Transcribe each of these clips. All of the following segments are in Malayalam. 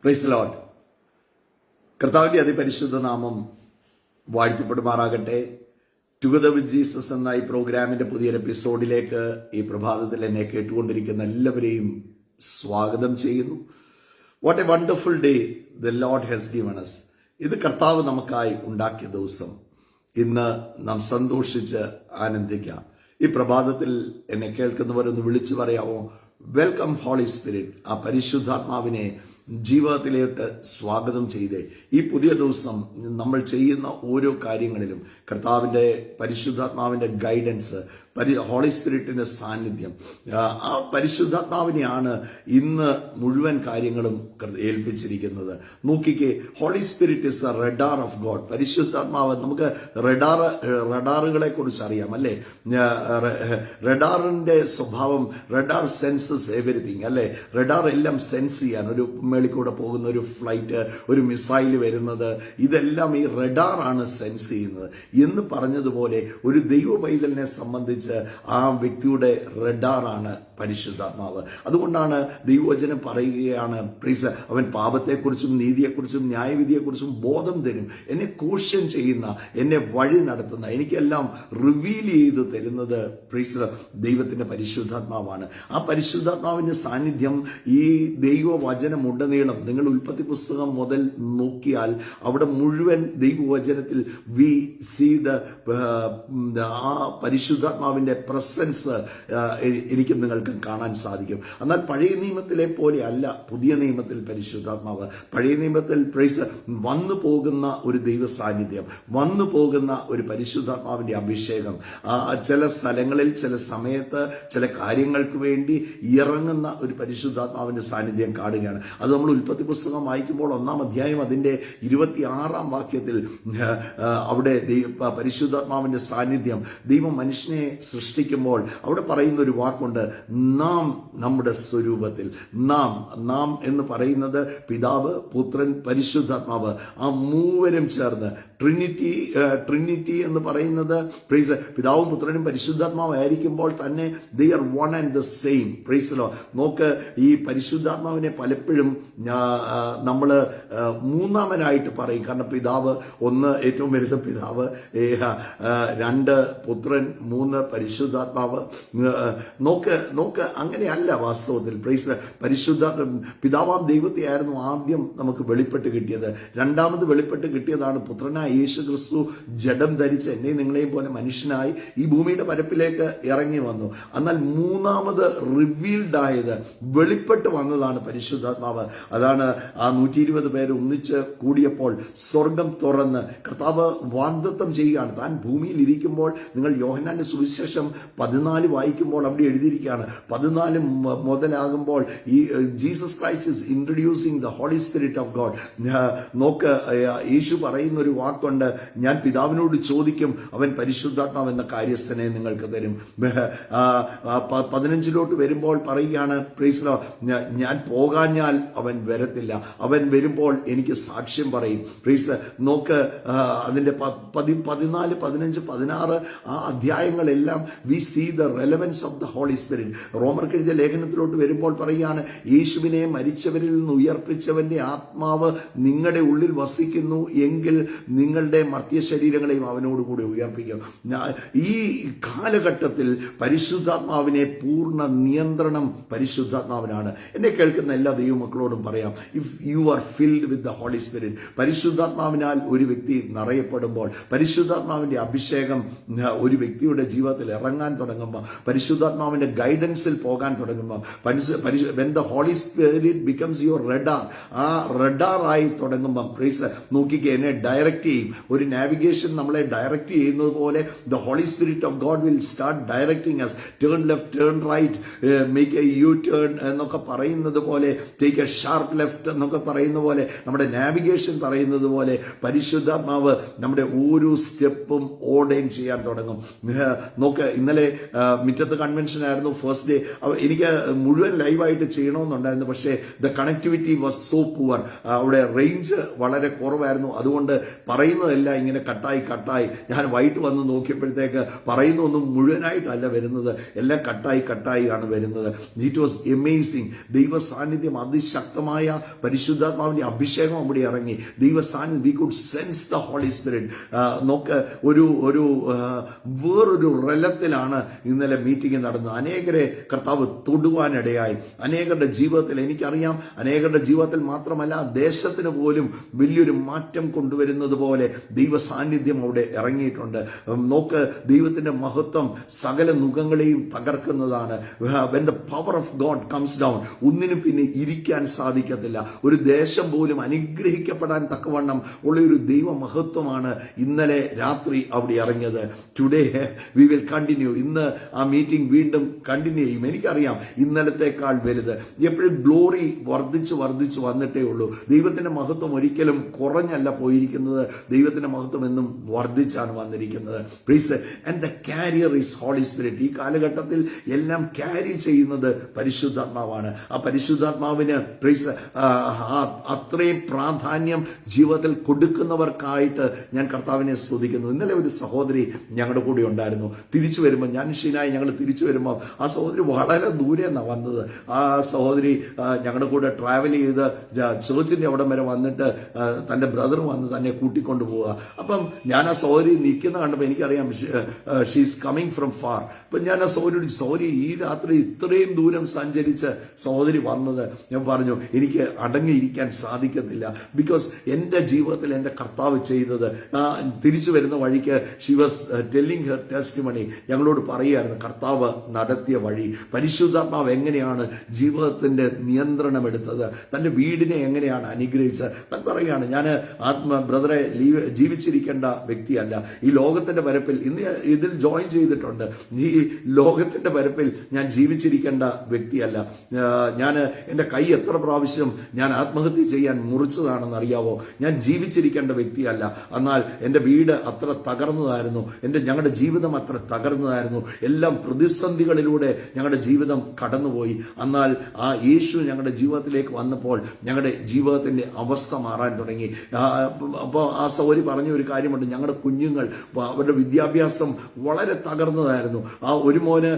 Praise Lord. കർത്താവിന്റെ അതിപരിശുദ്ധ നാമം വാഴ്ത്തപ്പെടുമാറാകട്ടെ. ടുഗദർ വിത്ത് ജീസസ് എന്ന ഈ പ്രോഗ്രാമിന്റെ പുതിയൊരു എപ്പിസോഡിലേക്ക് ഈ പ്രഭാതത്തിൽ എന്നെ കേട്ടുകൊണ്ടിരിക്കുന്ന എല്ലാവരെയും സ്വാഗതം ചെയ്യുന്നു. What A wonderful day the Lord has given us. ഇത് കർത്താവ് നമുക്കായി ഉണ്ടാക്കിയ ദിവസം. ഇന്ന് നാം സന്തോഷിച്ച് ആനന്ദിക്കാം. ഈ പ്രഭാതത്തിൽ എന്നെ കേൾക്കുന്നവരൊന്ന് വിളിച്ചു പറയാമോ? Welcome Holy Spirit. ആ പരിശുദ്ധാത്മാവിനെ ജീവിതത്തിലേക്ക് സ്വാഗതം ചെയ്തേ. ഈ പുതിയ ദിവസം നമ്മൾ ചെയ്യുന്ന ഓരോ കാര്യങ്ങളിലും കർത്താവിന്റെ പരിശുദ്ധാത്മാവിന്റെ ഗൈഡൻസ്, ഹോളി സ്പിരിറ്റിന്റെ സാന്നിധ്യം, ആ പരിശുദ്ധാത്മാവിനെയാണ് ഇന്ന് മുഴുവൻ കാര്യങ്ങളും ഏൽപ്പിച്ചിരിക്കുന്നത്. നോക്കിക്കേ, Holy spirit is a radar of God. പരിശുദ്ധാത്മാവ്, നമുക്ക് റഡാറുകളെ കുറിച്ച് അറിയാം അല്ലേ? റഡാറിന്റെ സ്വഭാവം, റഡാർ സെൻസസ് എവരിതിങ് അല്ലേ? റഡാർ എല്ലാം സെൻസ് ചെയ്യാൻ, ഒരു മേളിക്കൂടെ പോകുന്ന ഒരു ഫ്ലൈറ്റ്, ഒരു മിസൈൽ വരുന്നത്, ഇതെല്ലാം ഈ റഡാറാണ് സെൻസ് ചെയ്യുന്നത് എന്ന് പറഞ്ഞതുപോലെ ഒരു ദൈവ പൈതലിനെ സംബന്ധിച്ച് ആ വ്യക്തിയുടെ റഡാറാണ് പരിശുദ്ധാത്മാവ്. അതുകൊണ്ടാണ് ദൈവവചനം പറയുകയാണ്, പ്ലീസ്, അവൻ പാപത്തെക്കുറിച്ചും നീതിയെക്കുറിച്ചും ന്യായവിധിയെക്കുറിച്ചും ബോധം തരും, എന്നെ ക്വസ്റ്റ്യൻ ചെയ്യുന്ന, എന്നെ വഴി നടത്തുന്ന, എനിക്കെല്ലാം റിവീൽ ചെയ്ത് തരുന്നത് പ്ലീസ് ദൈവത്തിന്റെ പരിശുദ്ധാത്മാവാണ്. ആ പരിശുദ്ധാത്മാവിന്റെ സാന്നിധ്യം ഈ ദൈവവചനമുടനീളം, നിങ്ങൾ ഉൽപ്പത്തി പുസ്തകം മുതൽ നോക്കിയാൽ അവിടെ മുഴുവൻ ദൈവവചനത്തിൽ വി സീ ആ പരിശുദ്ധാത്മാവിന്റെ പ്രസൻസ് എനിക്ക് നിങ്ങൾക്ക് കാണാൻ സാധിക്കും. എന്നാൽ പഴയ നിയമത്തിലെ പോലെ അല്ല പുതിയ നിയമത്തിൽ പരിശുദ്ധാത്മാവ്. പഴയ നിയമത്തിൽ പ്രൈസ് വന്നു പോകുന്ന ഒരു ദൈവ സാന്നിധ്യം, വന്നു പോകുന്ന ഒരു പരിശുദ്ധാത്മാവിന്റെ അഭിഷേകം, ചില സ്ഥലങ്ങളിൽ ചില സമയത്ത് ചില കാര്യങ്ങൾക്ക് വേണ്ടി ഇറങ്ങുന്ന ഒരു പരിശുദ്ധാത്മാവിന്റെ സാന്നിധ്യം കാണുകയാണ്. അത് നമ്മൾ ഉൽപ്പത്തി പുസ്തകം വായിക്കുമ്പോൾ 1-ാം അധ്യായം അതിന്റെ 26-ാം വാക്യത്തിൽ അവിടെ പരിശുദ്ധാത്മാവിന്റെ സാന്നിധ്യം, ദൈവം മനുഷ്യനെ സൃഷ്ടിക്കുമ്പോൾ അവിടെ പറയുന്ന ഒരു വാക്കുണ്ട്, നാം നമ്മുടെ സ്വരൂപത്തിൽ. നാം എന്ന് പറയുന്നത് പിതാവ്, പുത്രൻ, പരിശുദ്ധാത്മാവ്, ആ മൂവരും ചേർന്ന് ട്രിനിറ്റി എന്ന് പറയുന്നത് പ്രൈസ് പിതാവും പുത്രനും പരിശുദ്ധാത്മാവും ആയിരിക്കുമ്പോൾ തന്നെ they are one and the same. Praise Lord. നോക്ക്, ഈ പരിശുദ്ധാത്മാവിനെ പലപ്പോഴും നമ്മൾ മൂന്നാമനായിട്ട് പറയും. കാരണം പിതാവ് ഒന്ന്, ഏറ്റവും വലുത് പിതാവ്, 2 പുത്രൻ, 3 പരിശുദ്ധാത്മാവ്. നോക്ക് അങ്ങനെയല്ല വാസ്തവത്തിൽ. പ്രൈസ് പിതാവാം ദൈവത്തെയായിരുന്നു ആദ്യം നമുക്ക് വെളിപ്പെട്ട് കിട്ടിയത്. രണ്ടാമത് വെളിപ്പെട്ട് കിട്ടിയതാണ് പുത്രനായ യേശു ക്രിസ്തു ജഡം ധരിച്ച് എന്നെയും നിങ്ങളെയും പോലെ മനുഷ്യനായി ഈ ഭൂമിയുടെ പരപ്പിലേക്ക് ഇറങ്ങി വന്നു. എന്നാൽ മൂന്നാമത് റിവീൽഡ് ആയത്, വെളിപ്പെട്ട് വന്നതാണ് പരിശുദ്ധാത്മാവ്. അതാണ് ആ 120 പേര് ഒന്നിച്ച് കൂടിയപ്പോൾ സ്വർഗം തുറന്ന് കർത്താവ് വാഗ്ദത്തം ചെയ്യുകയാണ്. താൻ ഭൂമിയിൽ ഇരിക്കുമ്പോൾ, നിങ്ങൾ യോഹന്നാന്റെ സുവിശേഷം 14 വായിക്കുമ്പോൾ അവിടെ എഴുതിയിരിക്കുകയാണ്, 14 മുതലാകുമ്പോൾ ഈ Jesus Christ is introducing the holy Spirit of God. നോക്ക്, യേശു പറയുന്ന ഒരു വാക്കുണ്ട്, ഞാൻ പിതാവിനോട് ചോദിക്കും, അവൻ പരിശുദ്ധാത്മാവ് എന്ന കാര്യസ്ഥനെ നിങ്ങൾക്ക് തരും. 15 വരുമ്പോൾ പറയുകയാണ്, പ്രൈസ്, ഞാൻ പോകാഞ്ഞാൽ അവൻ വരത്തില്ല, അവൻ വരുമ്പോൾ എനിക്ക് സാക്ഷ്യം പറയും. പ്രൈസ്. നോക്ക്, അതിന്റെ 14, 15, 16 ആ അധ്യായങ്ങളെല്ലാം we see the relevance of the holy spirit. റോമർക്ക് എഴുതിയ ലേഖനത്തിലോട്ട് വരുമ്പോൾ പറയുകയാണ്, യേശുവിനെ മരിച്ചവരിൽ നിന്ന് ഉയർപ്പിച്ചവന്റെ ആത്മാവ് നിങ്ങളുടെ ഉള്ളിൽ വസിക്കുന്നു എങ്കിൽ നിങ്ങളുടെ മർത്യ ശരീരങ്ങളെയും അവനോടുകൂടി ഉയർപ്പിക്കും. ഈ കാലഘട്ടത്തിൽ പരിശുദ്ധാത്മാവിനെ പൂർണ്ണ നിയന്ത്രണം പരിശുദ്ധാത്മാവിനാണ്. എന്നെ കേൾക്കുന്ന എല്ലാ ദൈവമക്കളോടും പറയാം, if you are filled with the holy Spirit, പരിശുദ്ധാത്മാവിനാൽ ഒരു വ്യക്തി നിറയപ്പെടുമ്പോൾ, പരിശുദ്ധാത്മാവിന്റെ അഭിഷേകം ഒരു വ്യക്തിയുടെ ജീവിതത്തിൽ ഇറങ്ങാൻ തുടങ്ങുമ്പോൾ, പരിശുദ്ധാത്മാവിന്റെ ഗൈഡൻസിൽ പോകാൻ തുടങ്ങുമ്പോൾ, when the Holy Spirit becomes your radar, ആ റഡാർ ആയി തുടങ്ങുമ്പോൾ, പ്രൈസ്, നോക്കിക്കേ, എന്നെ ഡയറക്റ്റ് ചെയ്യും. ഒരു നാവിഗേഷൻ നമ്മളെ ഡയറക്റ്റ് ചെയ്യുന്നത് പോലെ the Holy Spirit of God will start directing us. Turn left, turn right, make a U-turn എന്നൊക്കെ പറയുന്നത് പോലെ, take a sharp left എന്നൊക്കെ പറയുന്ന പോലെ, നമ്മുടെ നാവിഗേഷൻ പറയുന്നത് പോലെ പരിശുദ്ധാത്മാവ് നമ്മുടെ ഓരോ സ്റ്റെപ്പും ഓർഡൈൻ ചെയ്യാൻ തുടങ്ങും. നോക്ക്, ഇന്നലെ മുറ്റത്ത് കൺവെൻഷൻ ആയിരുന്നു, 1 ഫസ്റ്റ് ഡേ എനിക്ക് മുഴുവൻ ലൈവായിട്ട് ചെയ്യണമെന്നുണ്ടായിരുന്നു. പക്ഷേ the connectivity was so poor. അവിടെ റേഞ്ച് വളരെ കുറവായിരുന്നു. അതുകൊണ്ട് പറയുന്നതെല്ലാം ഇങ്ങനെ കട്ടായി ഞാൻ വൈകിട്ട് വന്ന് നോക്കിയപ്പോഴത്തേക്ക് പറയുന്നൊന്നും മുഴുവനായിട്ടല്ല വരുന്നത്, എല്ലാം കട്ടായി ആണ് വരുന്നത്. It was amazing. ദൈവ സാന്നിധ്യം അതിശക്തമായ പരിശുദ്ധാത്മാവിന്റെ അഭിഷേകം അവിടെ ഇറങ്ങി. ദൈവ സാന്നിധ്യം, we could sense the holy spirit. നോക്ക്, ഒരു വേറൊരു റലത്തിലാണ് ഇന്നലെ മീറ്റിംഗ് നടന്നത്. അനേകരെ കർത്താവ് തൊടുവാനിടയായി. അനേകരുടെ ജീവിതത്തിൽ, എനിക്കറിയാം, അനേകരുടെ ജീവിതത്തിൽ മാത്രമല്ല ദേശത്തിന് പോലും വലിയൊരു മാറ്റം കൊണ്ടുവരുന്നത് പോലെ ദൈവ സാന്നിധ്യം അവിടെ ഇറങ്ങിയിട്ടുണ്ട്. നോക്ക്, ദൈവത്തിന്റെ മഹത്വം സകല മുഖങ്ങളെയും തകർക്കുന്നതാണ്. when the power of God comes down, ഒന്നിനും പിന്നെ ഇരിക്കാൻ സാധിക്കത്തില്ല. ഒരു ദേശം പോലും അനുഗ്രഹിക്കപ്പെടാൻ തക്കവണ്ണം ഉള്ള ഒരു ദൈവ മഹത്വമാണ് ഇന്നലെ രാത്രി അവിടെ ഇറങ്ങിയത്. Today we will continue. ഇന്ന് ആ മീറ്റിംഗ് വീണ്ടും കണ്ടിന്യൂ ചെയ്യും. എനിക്കറിയാം ഇന്നലത്തേക്കാൾ വലുത്. എപ്പോഴും ഗ്ലോറി വർദ്ധിച്ചു വന്നിട്ടേ ഉള്ളൂ. ദൈവത്തിന്റെ മഹത്വം ഒരിക്കലും കുറഞ്ഞല്ല പോയിരിക്കുന്നത്. ദൈവത്തിന്റെ മഹത്വം എന്നും വർദ്ധിച്ചാണ് വന്നിരിക്കുന്നത്. Please, and the carrier is Holy Spirit. ഈ കാലഘട്ടത്തിൽ എല്ലാം ക്യാരി ചെയ്യുന്നത് പരിശുദ്ധാത്മാവാണ്. ആ പരിശുദ്ധാത്മാവിന് പ്ലീസ് അത്രയും പ്രാധാന്യം ജീവിതത്തിൽ കൊടുക്കുന്നവർക്കായിട്ട് ഞാൻ കർത്താവിനെ സ്തുതിക്കുന്നു. ഇന്നലെ ഒരു സഹോദരി ഞങ്ങളുടെ കൂടെ ഉണ്ടായിരുന്നു. തിരിച്ചു വരുമ്പോൾ, ഞാൻ ഷീനായി ഞങ്ങൾ തിരിച്ചു വരുമ്പോൾ ആ സഹോദരി വളരെ ദൂരെ നിന്നാണ് വന്നത്. ആ സഹോദരി ഞങ്ങളുടെ കൂടെ ട്രാവൽ ചെയ്ത് ചേർച്ചിന്റെ അവിടം വരെ വന്നിട്ട് തന്റെ ബ്രദർ വന്ന് തന്നെ കൂട്ടിക്കൊണ്ടു പോവുക. അപ്പം ഞാൻ ആ സഹോദരി നിൽക്കുന്ന കണ്ടപ്പോൾ എനിക്കറിയാം ഷീസ് കമ്മിങ് ഫ്രം ഫാർ. അപ്പൊ ഞാൻ ആ സഹോദരി ഈ രാത്രി ഇത്രയും ദൂരം സഞ്ചരിച്ച് സഹോദരി വന്നത്, ഞാൻ പറഞ്ഞു എനിക്ക് അടങ്ങിയിരിക്കാൻ സാധിക്കത്തില്ല. ബിക്കോസ് എന്റെ ജീവിതത്തിൽ എന്റെ കർത്താവ് ചെയ്തത്, തിരിച്ചു വരുന്ന വഴിക്ക് she was telling her testimony, ഞങ്ങളോട് പറയുകയായിരുന്നു കർത്താവ് നടത്തിയ വഴി, പരിശുദ്ധാത്മാവ് എങ്ങനെയാണ് ജീവിതത്തിന്റെ നിയന്ത്രണം എടുത്തത്, തന്റെ വീടിനെ എങ്ങനെയാണ് അനുഗ്രഹിച്ചത്. താൻ പറയുകയാണ്, ഞാൻ ബ്രദറെ ജീവിച്ചിരിക്കേണ്ട വ്യക്തിയല്ല, ഈ ലോകത്തിന്റെ പരപ്പിൽ ഇന്ന് ഇതിൽ ജോയിൻ ചെയ്തിട്ടുണ്ട്, ഈ ലോകത്തിന്റെ പരപ്പിൽ ഞാൻ ജീവിച്ചിരിക്കേണ്ട വ്യക്തിയല്ല. ഞാൻ എന്റെ കൈ എത്ര പ്രാവശ്യം ഞാൻ ആത്മഹത്യ ചെയ്യാൻ മുറിച്ചതാണെന്ന് അറിയാവോ. ഞാൻ ജീവിച്ചിരിക്കേണ്ട വ്യക്തിയല്ല. എന്നാൽ എന്റെ വീട് അത്ര തകർന്നതായിരുന്നു, ഞങ്ങളുടെ ജീവിതം അത്ര തകർന്നതായിരുന്നു, എല്ലാം പ്രതിസന്ധികളിലൂടെ ഞങ്ങളുടെ ജീവിതം കടന്നുപോയി. എന്നാൽ ആ യേശു ഞങ്ങളുടെ ജീവിതത്തിലേക്ക് വന്നപ്പോൾ ഞങ്ങളുടെ ജീവിതത്തിന്റെ അവസ്ഥ മാറാൻ തുടങ്ങി. അപ്പോൾ ആ സൗരി പറഞ്ഞ ഒരു കാര്യമുണ്ട്, ഞങ്ങളുടെ കുഞ്ഞുങ്ങൾ അവരുടെ വിദ്യാഭ്യാസം വളരെ തകർന്നതായിരുന്നു. ആ ഒരു മോന്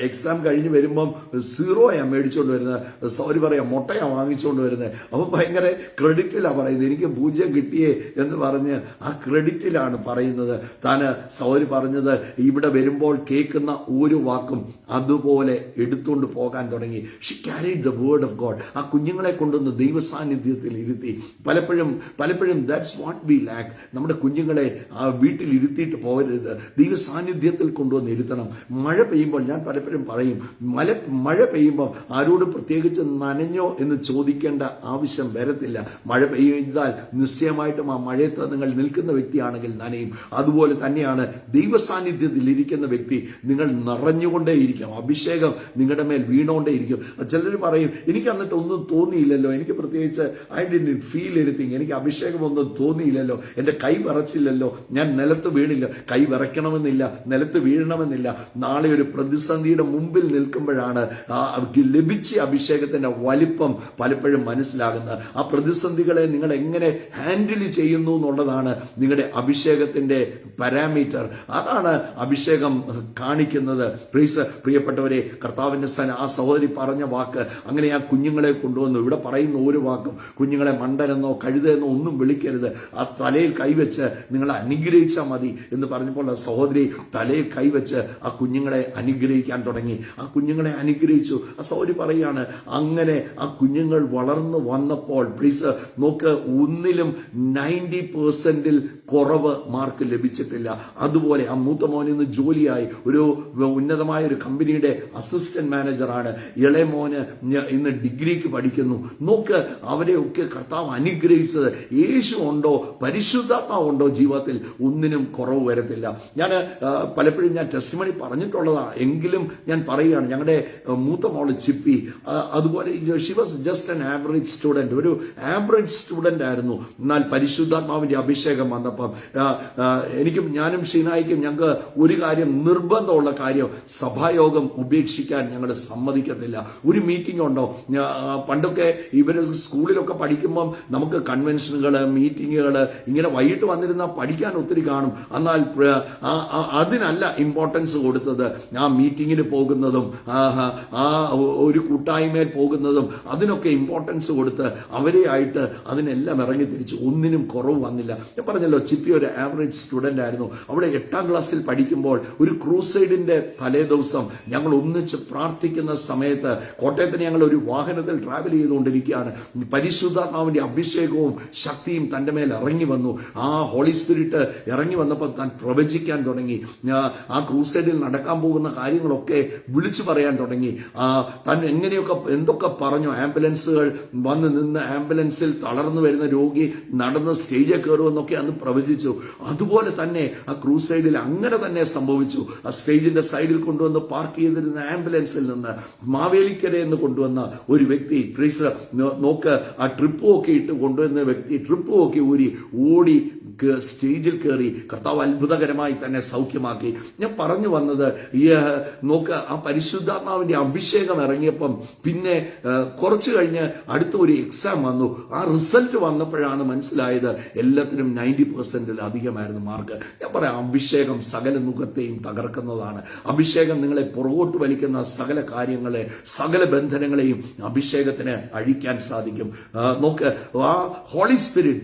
എക്സാം കഴിഞ്ഞ് വരുമ്പം 0 മേടിച്ചുകൊണ്ട് വരുന്നത്, സൗരി പറയാം മുട്ടയാ വാങ്ങിച്ചുകൊണ്ട് വരുന്നത്. അപ്പൊ ഭയങ്കര ക്രെഡിറ്റിലാണ് പറയുന്നത്, എനിക്ക് 0 കിട്ടിയേ എന്ന് പറഞ്ഞ് ആ ക്രെഡിറ്റിലാണ് പറയുന്നത്. താന് സൗരി പറഞ്ഞത്, ഇവിടെ വരുമ്പോൾ കേൾക്കുന്ന ഒരു വാക്കും അതുപോലെ എടുത്തുകൊണ്ട് പോകാൻ തുടങ്ങി. She carried the word of God. ആ കുഞ്ഞുങ്ങളെ കൊണ്ടുവന്ന് ദൈവ സാന്നിധ്യത്തിൽ ഇരുത്തി. പലപ്പോഴും ദാറ്റ്സ് വാട്ട് വി ലാക്ക്. നമ്മുടെ കുഞ്ഞുങ്ങളെ ആ വീട്ടിൽ ഇരുത്തിയിട്ട് പോകരുത്, ദൈവ സാന്നിധ്യത്തിൽ കൊണ്ടുവന്ന് ഇരുത്തണം. മഴ പെയ്യുമ്പോൾ ഞാൻ പലപ്പോഴും പറയും, മഴ പെയ്യുമ്പോൾ ആരോട് പ്രത്യേകിച്ച് നനഞ്ഞോ എന്ന് ചോദിക്കേണ്ട ആവശ്യം വരത്തില്ല. മഴ പെയ്താൽ നിശ്ചയമായിട്ടും ആ മഴയത്ത് നിങ്ങൾ നിൽക്കുന്ന വ്യക്തിയാണെങ്കിൽ നനയും. അതുപോലെ തന്നെയാണ് ദൈവ സാന്നിധ്യത്തിൽ ഇരിക്കുന്ന വ്യക്തി, നിങ്ങൾ നിറഞ്ഞുകൊണ്ടേയിരിക്കും, അഭിഷേകം നിങ്ങളുടെ മേൽ വീണുകൊണ്ടേയിരിക്കും. ചിലർ പറയും, എനിക്ക് എന്നിട്ട് ഒന്നും തോന്നിയില്ലല്ലോ, എനിക്ക് പ്രത്യേകിച്ച് ഐ ഡിഡ്ന്റ് ഫീൽ എനിത്തിങ്, എനിക്ക് അഭിഷേകമൊന്നും തോന്നിയില്ലല്ലോ, എന്റെ കൈ വിറച്ചില്ലല്ലോ, ഞാൻ നിലത്ത് വീണില്ല. കൈ വിറയ്ക്കണമെന്നില്ല, നിലത്ത് വീഴണമെന്നില്ല. നാളെ ഒരു പ്രതിസന്ധിയുടെ മുമ്പിൽ നിൽക്കുമ്പോഴാണ് ലഭിച്ച അഭിഷേകത്തിന്റെ വലിപ്പം പലപ്പോഴും മനസ്സിലാകുന്നത്. ആ പ്രതിസന്ധികളെ നിങ്ങൾ എങ്ങനെ ഹാൻഡിൽ ചെയ്യുന്നു എന്നുള്ളതാണ് നിങ്ങളുടെ അഭിഷേകത്തിന്റെ പാരാമീറ്റർ. അതാണ് അഭിഷേകം കാണിക്കുന്നത്. പ്രിയപ്പെട്ടവരെ, കർത്താവിന്റെ ആ സഹോദരി പറഞ്ഞ വാക്ക്, അങ്ങനെ ആ കുഞ്ഞുങ്ങളെ കൊണ്ടുവന്നു. ഇവിടെ പറയുന്ന ഒരു വാക്കും കുഞ്ഞുങ്ങളെ മണ്ടനെന്നോ കഴുതെന്നോ ഒന്നും വിളിക്കരുത്. ആ തലയിൽ കൈവച്ച് നിങ്ങളെ അനുഗ്രഹിച്ചാൽ മതി എന്ന് പറഞ്ഞപ്പോൾ ആ സഹോദരി തലയിൽ കൈവച്ച് ആ കുഞ്ഞുങ്ങളെ അനുഗ്രഹിക്കാൻ തുടങ്ങി. ആ കുഞ്ഞുങ്ങളെ അനുഗ്രഹിച്ചു. ആ സഹോദരി പറയാണ്, അങ്ങനെ ആ കുഞ്ഞുങ്ങൾ വളർന്നു വന്നപ്പോൾ പ്ലീസ് നോക്ക്, ഒന്നിലും 90% കുറവ് മാർക്ക് ലഭിച്ചിട്ടില്ല. അതുപോലെ ആ മൂത്ത മോൻ ഇന്ന് ജോലിയായി, ഒരു ഉന്നതമായ ഒരു കമ്പനിയുടെ അസിസ്റ്റന്റ് മാനേജറാണ്. ഇളയ മോന് ഇന്ന് ഡിഗ്രിക്ക് പഠിക്കുന്നു. നോക്ക്, അവരെയൊക്കെ കർത്താവ് അനുഗ്രഹിച്ചത്. യേശു ഉണ്ടോ, പരിശുദ്ധാത്മാവ് ഉണ്ടോ ജീവിതത്തിൽ, ഒന്നിനും കുറവ് വരത്തില്ല. പലപ്പോഴും ഞാൻ ടെസ്റ്റിമണി പറഞ്ഞിട്ടുള്ളതാ, എങ്കിലും ഞാൻ പറയുകയാണ്, ഞങ്ങളുടെ മൂത്ത മോള് ചിപ്പി, അതുപോലെ she was just an average student, ഒരു ആവറേജ് സ്റ്റുഡന്റ് ആയിരുന്നു. എന്നാൽ പരിശുദ്ധാത്മാവിന്റെ അഭിഷേകം വന്നപ്പം ഞാനും ഷീനായിക്കും ഞങ്ങൾക്ക് ഒരു കാര്യം, നിർബന്ധമുള്ള കാര്യം, സഭായോഗം ദൈവം ഉപേക്ഷിക്കാൻ ഞങ്ങൾ സമ്മതിക്കത്തില്ല. ഒരു മീറ്റിംഗ് ഉണ്ടോ? പണ്ടൊക്കെ ഇവര് സ്കൂളിലൊക്കെ പഠിക്കുമ്പം നമുക്ക് കൺവെൻഷനുകൾ, മീറ്റിങ്ങുകൾ ഇങ്ങനെ വൈകിട്ട് വന്നിരുന്ന പഠിക്കാൻ ഒത്തിരി കാണും. എന്നാൽ അതിനല്ല ഇമ്പോർട്ടൻസ് കൊടുത്തത്. ആ മീറ്റിങ്ങിന് പോകുന്നതും ആ ഒരു കൂട്ടായ്മയിൽ പോകുന്നതും അതിനൊക്കെ ഇമ്പോർട്ടൻസ് കൊടുത്ത് അവരെ ആയിട്ട് അതിനെല്ലാം ഇറങ്ങി തിരിച്ചു. ഒന്നിനും കുറവ് വന്നില്ല. ഞാൻ പറഞ്ഞല്ലോ, ചിപ്പി ഒരു ആവറേജ് സ്റ്റുഡന്റ് ആയിരുന്നു. അവിടെ 8ാം ക്ലാസ്സിൽ പഠിക്കുമ്പോൾ ഒരു ക്രൂസൈഡിന്റെ തലേ ദിവസം ഞങ്ങൾ ഒന്നിച്ച് പ്രാർത്ഥിക്കുന്ന സമയത്ത് കോട്ടയത്തിന് ഞങ്ങൾ ഒരു വാഹനത്തിൽ ട്രാവൽ ചെയ്തുകൊണ്ടിരിക്കുകയാണ്. പരിശുദ്ധാത്മാവിന്റെ അഭിഷേകവും ശക്തിയും തന്റെ മേൽ ഇറങ്ങി വന്നു. ആ ഹോളി സ്പിരിറ്റ് ഇറങ്ങി വന്നപ്പോൾ താൻ പ്രവചിക്കാൻ തുടങ്ങി. ആ ക്രൂസൈഡിൽ നടക്കാൻ പോകുന്ന കാര്യങ്ങളൊക്കെ വിളിച്ചു പറയാൻ തുടങ്ങി. താൻ എങ്ങനെയൊക്കെ എന്തൊക്കെ പറഞ്ഞു. ആംബുലൻസുകൾ വന്ന് നിന്ന് ആംബുലൻസിൽ തളർന്നു വരുന്ന രോഗി നടന്ന് സ്റ്റേജിൽ കയറുമെന്നൊക്കെ അന്ന് പ്രവചിച്ചു. അതുപോലെ തന്നെ ആ ക്രൂസൈഡിൽ അങ്ങനെ തന്നെ സംഭവിച്ചു. ആ സ്റ്റേജിന്റെ സൈഡിൽ കൊണ്ടുവന്ന് പാർക്ക് ചെയ്തിരുന്ന ആംബുലൻസിൽ നിന്ന് മാവേലിക്കരയെന്ന് കൊണ്ടുവന്ന ഒരു വ്യക്തി നോക്ക്, ആ ട്രിപ്പ് ഒക്കെ ഇട്ട് കൊണ്ടുവന്ന വ്യക്തി ട്രിപ്പ് ഒക്കെ ഓടി സ്റ്റേജിൽ കയറി കർത്താവ് അത്ഭുതകരമായി തന്നെ സൗഖ്യമാക്കി. ഞാൻ പറഞ്ഞു വന്നത്, നോക്ക്, ആ പരിശുദ്ധാത്മാവിന്റെ അഭിഷേകം ഇറങ്ങിയപ്പം പിന്നെ കുറച്ചു കഴിഞ്ഞ് അടുത്ത ഒരു എക്സാം വന്നു. ആ റിസൾട്ട് വന്നപ്പോഴാണ് മനസ്സിലായത് എല്ലാത്തിനും 90% അധികമായിരുന്നു മാർക്ക്. ഞാൻ പറയാം, അഭിഷേകം സകല മുഖത്തെയും തകർക്കുന്നതാണ്. അഭിഷേകം നിങ്ങളെ പുറകോട്ട് വലിക്കുന്ന സകല കാര്യങ്ങളെ, സകല ബന്ധനങ്ങളെയും അഭിഷേകത്തിന് അഴിക്കാൻ സാധിക്കും. നോക്ക്, ആ ഹോളി സ്പിരിറ്റ്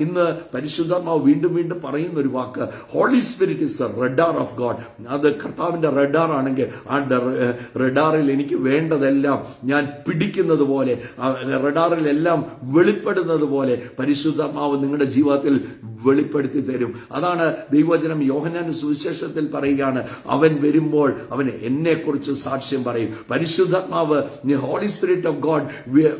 ഇന്ന് പരിശുദ്ധാത്മാവ് വീണ്ടും വീണ്ടും പറയുന്ന ഒരു വാക്ക്, holy spirit is a radar of God. അത് കർത്താവിന്റെ റഡാർ ആണെങ്കിൽ ആ റഡാറിൽ എനിക്ക് വേണ്ടതെല്ലാം ഞാൻ പിടിക്കുന്നത് പോലെ, റഡാറിലെല്ലാം വെളിപ്പെടുന്നത് പോലെ പരിശുദ്ധാത്മാവ് നിങ്ങളുടെ ജീവിതത്തിൽ വെളിപ്പെടുത്തി തരും. അതാണ് ദൈവവചനം യോഹന്നാന്റെ സുവിശേഷത്തിൽ പറയുകയാണ്, അവൻ വരുമ്പോൾ അവൻ എന്നെക്കുറിച്ച് സാക്ഷ്യം പറയും. പരിശുദ്ധാത്മാവ്, Holy Spirit of God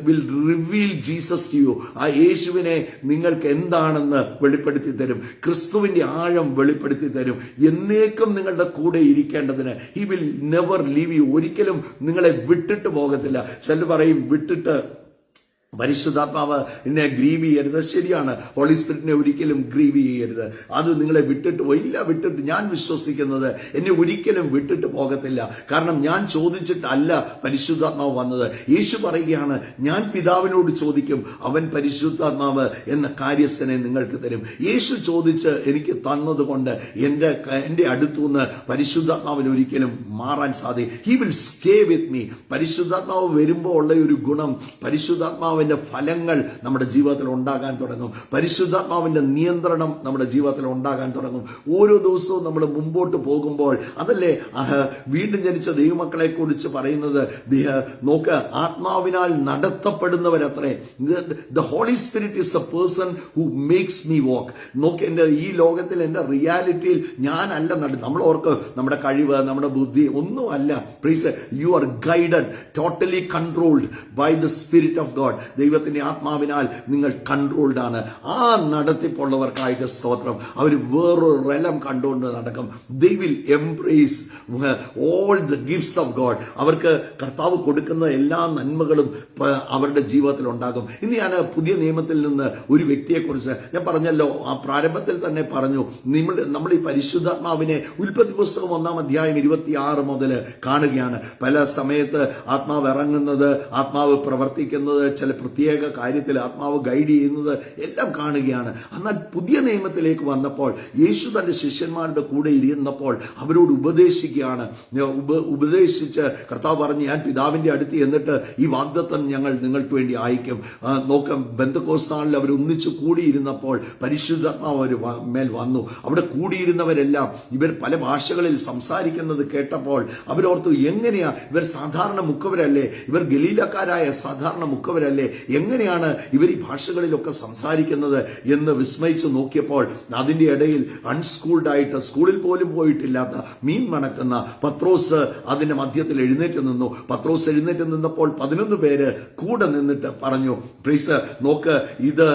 will reveal Jesus to you. ആ യേശുവിനെ നിങ്ങൾക്ക് എന്താണെന്ന് വെളിപ്പെടുത്തി തരും. ക്രിസ്തുവിന്റെ ആഴം വെളിപ്പെടുത്തി തരും. എന്നേക്കും നിങ്ങളുടെ കൂടെ ഇരിക്കേണ്ടതിന് he will never leave you. ഒരിക്കലും നിങ്ങളെ വിട്ടിട്ട് പോകത്തില്ല. ചിലർ പറയും വിട്ടിട്ട് പരിശുദ്ധാത്മാവ് എന്നെ ഗ്രീവ് ചെയ്യരുത്. ശരിയാണ്, ഹോളി സ്പിരിറ്റിനെ ഒരിക്കലും ഗ്രീവ് ചെയ്യരുത്. അത് നിങ്ങളെ വിട്ടിട്ട് പോയില്ല. വിട്ടിട്ട് ഞാൻ വിശ്വസിക്കുന്നത് എന്നെ ഒരിക്കലും വിട്ടിട്ട് പോകത്തില്ല. കാരണം ഞാൻ ചോദിച്ചിട്ടല്ല പരിശുദ്ധാത്മാവ് വന്നത്. യേശു പറയുകയാണ്, ഞാൻ പിതാവിനോട് ചോദിക്കും, അവൻ പരിശുദ്ധാത്മാവ് എന്ന കാര്യസ്ഥനെ നിങ്ങൾക്ക് തരും. യേശു ചോദിച്ച് എനിക്ക് തന്നതുകൊണ്ട് എന്റെ അടുത്തുനിന്ന് പരിശുദ്ധാത്മാവിന് ഒരിക്കലും മാറാൻ സാധിക്കും. He will stay with me. പരിശുദ്ധാത്മാവ് വരുമ്പോൾ ഉള്ള ഒരു ഗുണം, പരിശുദ്ധാത്മാവിന്റെ ഫലങ്ങൾ നമ്മുടെ ജീവിതത്തിൽ ഉണ്ടാകാൻ തുടങ്ങും. പരിശുദ്ധാത്മാവിന്റെ നിയന്ത്രണം നമ്മുടെ ജീവിതത്തിൽ ഉണ്ടാകാൻ തുടങ്ങും. ഓരോ ദിവസവും നമ്മൾ മുമ്പോട്ട് പോകുമ്പോൾ, അതല്ലേ വീണ്ടും ജനിച്ച ദൈവമക്കളെ കുറിച്ച് പറയുന്നത്, നോക്ക്, ആത്മാവിനാൽ നടത്തപ്പെടുന്നവരത്രേ. The holy spirit is the person who makes me walk. നോക്ക്, എന്റെ ഈ ലോകത്തിൽ എന്റെ റിയാലിറ്റിയിൽ ഞാനല്ല നമ്മൾ ഓർക്ക് നമ്മുടെ കഴിവ്, നമ്മുടെ ബുദ്ധി ഒന്നുമല്ല. Please, you are guided, totally controlled by the spirit of God. ദൈവത്തിന്റെ ആത്മാവിനാൽ നിങ്ങൾ കൺട്രോൾഡ് ആണ്. ആ നടത്തിപ്പുള്ളവർക്കായിട്ട് സ്തോത്രം. അവർ വേറൊരു റെലം കണ്ടുകൊണ്ട് നടക്കും. They will embrace all the gifts of God. അവർക്ക് കർത്താവ് കൊടുക്കുന്ന എല്ലാ നന്മകളും അവരുടെ ജീവിതത്തിൽ ഉണ്ടാകും. ഇന്ന് ഞാൻ പുതിയ നിയമത്തിൽ നിന്ന് ഒരു വ്യക്തിയെക്കുറിച്ച് ഞാൻ പറഞ്ഞല്ലോ, ആ പ്രാരംഭത്തിൽ തന്നെ പറഞ്ഞു, നമ്മൾ ഈ പരിശുദ്ധാത്മാവിനെ ഉൽപ്പത്തി പുസ്തകം 1-ാം അധ്യായം 26 മുതൽ കാണുകയാണ്. പല സമയത്ത് ആത്മാവ് ഇറങ്ങുന്നത്, ആത്മാവ് പ്രവർത്തിക്കുന്നത്, ചില പ്രത്യേക കാര്യത്തിൽ ആത്മാവ് ഗൈഡ് ചെയ്യുന്നത് എല്ലാം കാണുകയാണ്. എന്നാൽ പുതിയ നിയമത്തിലേക്ക് വന്നപ്പോൾ യേശു തന്റെ ശിഷ്യന്മാരുടെ കൂടെ ഇരുന്നപ്പോൾ അവരോട് ഉപദേശിക്കുകയാണ്. ഉപദേശിച്ച് കർത്താവ് പറഞ്ഞു, ഞാൻ പിതാവിന്റെ അടുത്ത് എന്നിട്ട് ഈ വാഗ്ദത്തം ഞങ്ങൾ നിങ്ങൾക്ക് വേണ്ടി അയക്കും. നോക്കാം, ബെന്തക്കോസ്ത് നാളിൽ അവർ ഒന്നിച്ചു കൂടിയിരുന്നപ്പോൾ പരിശുദ്ധാത്മാവ് അവർ മേൽ വന്നു. അവിടെ കൂടിയിരുന്നവരെല്ലാം ഇവർ പല ഭാഷകളിൽ സംസാരിക്കുന്നത് കേട്ടപ്പോൾ അവരോർത്തു, എങ്ങനെയാ ഇവർ സാധാരണ മുക്കവരല്ലേ, ഇവർ ഗലീലക്കാരായ സാധാരണ മുക്കവരല്ലേ, എങ്ങനെയാണ് ഇവർ ഈ ഭാഷകളിലൊക്കെ സംസാരിക്കുന്നത് എന്ന് വിസ്മയിച്ചു നോക്കിയപ്പോൾ അതിന്റെ ഇടയിൽ അൺസ്കൂൾഡ് ആയിട്ട്, സ്കൂളിൽ പോലും പോയിട്ടില്ലാത്ത മീൻ മണക്കുന്ന പത്രോസ് അതിന്റെ മധ്യത്തിൽ എഴുന്നേറ്റ് നിന്നു. പത്രോസ് എഴുന്നേറ്റ് നിന്നപ്പോൾ 11 പേര് കൂടെ നിന്നിട്ട് പറഞ്ഞു, പ്രീസ്, നോക്ക്, ഇത്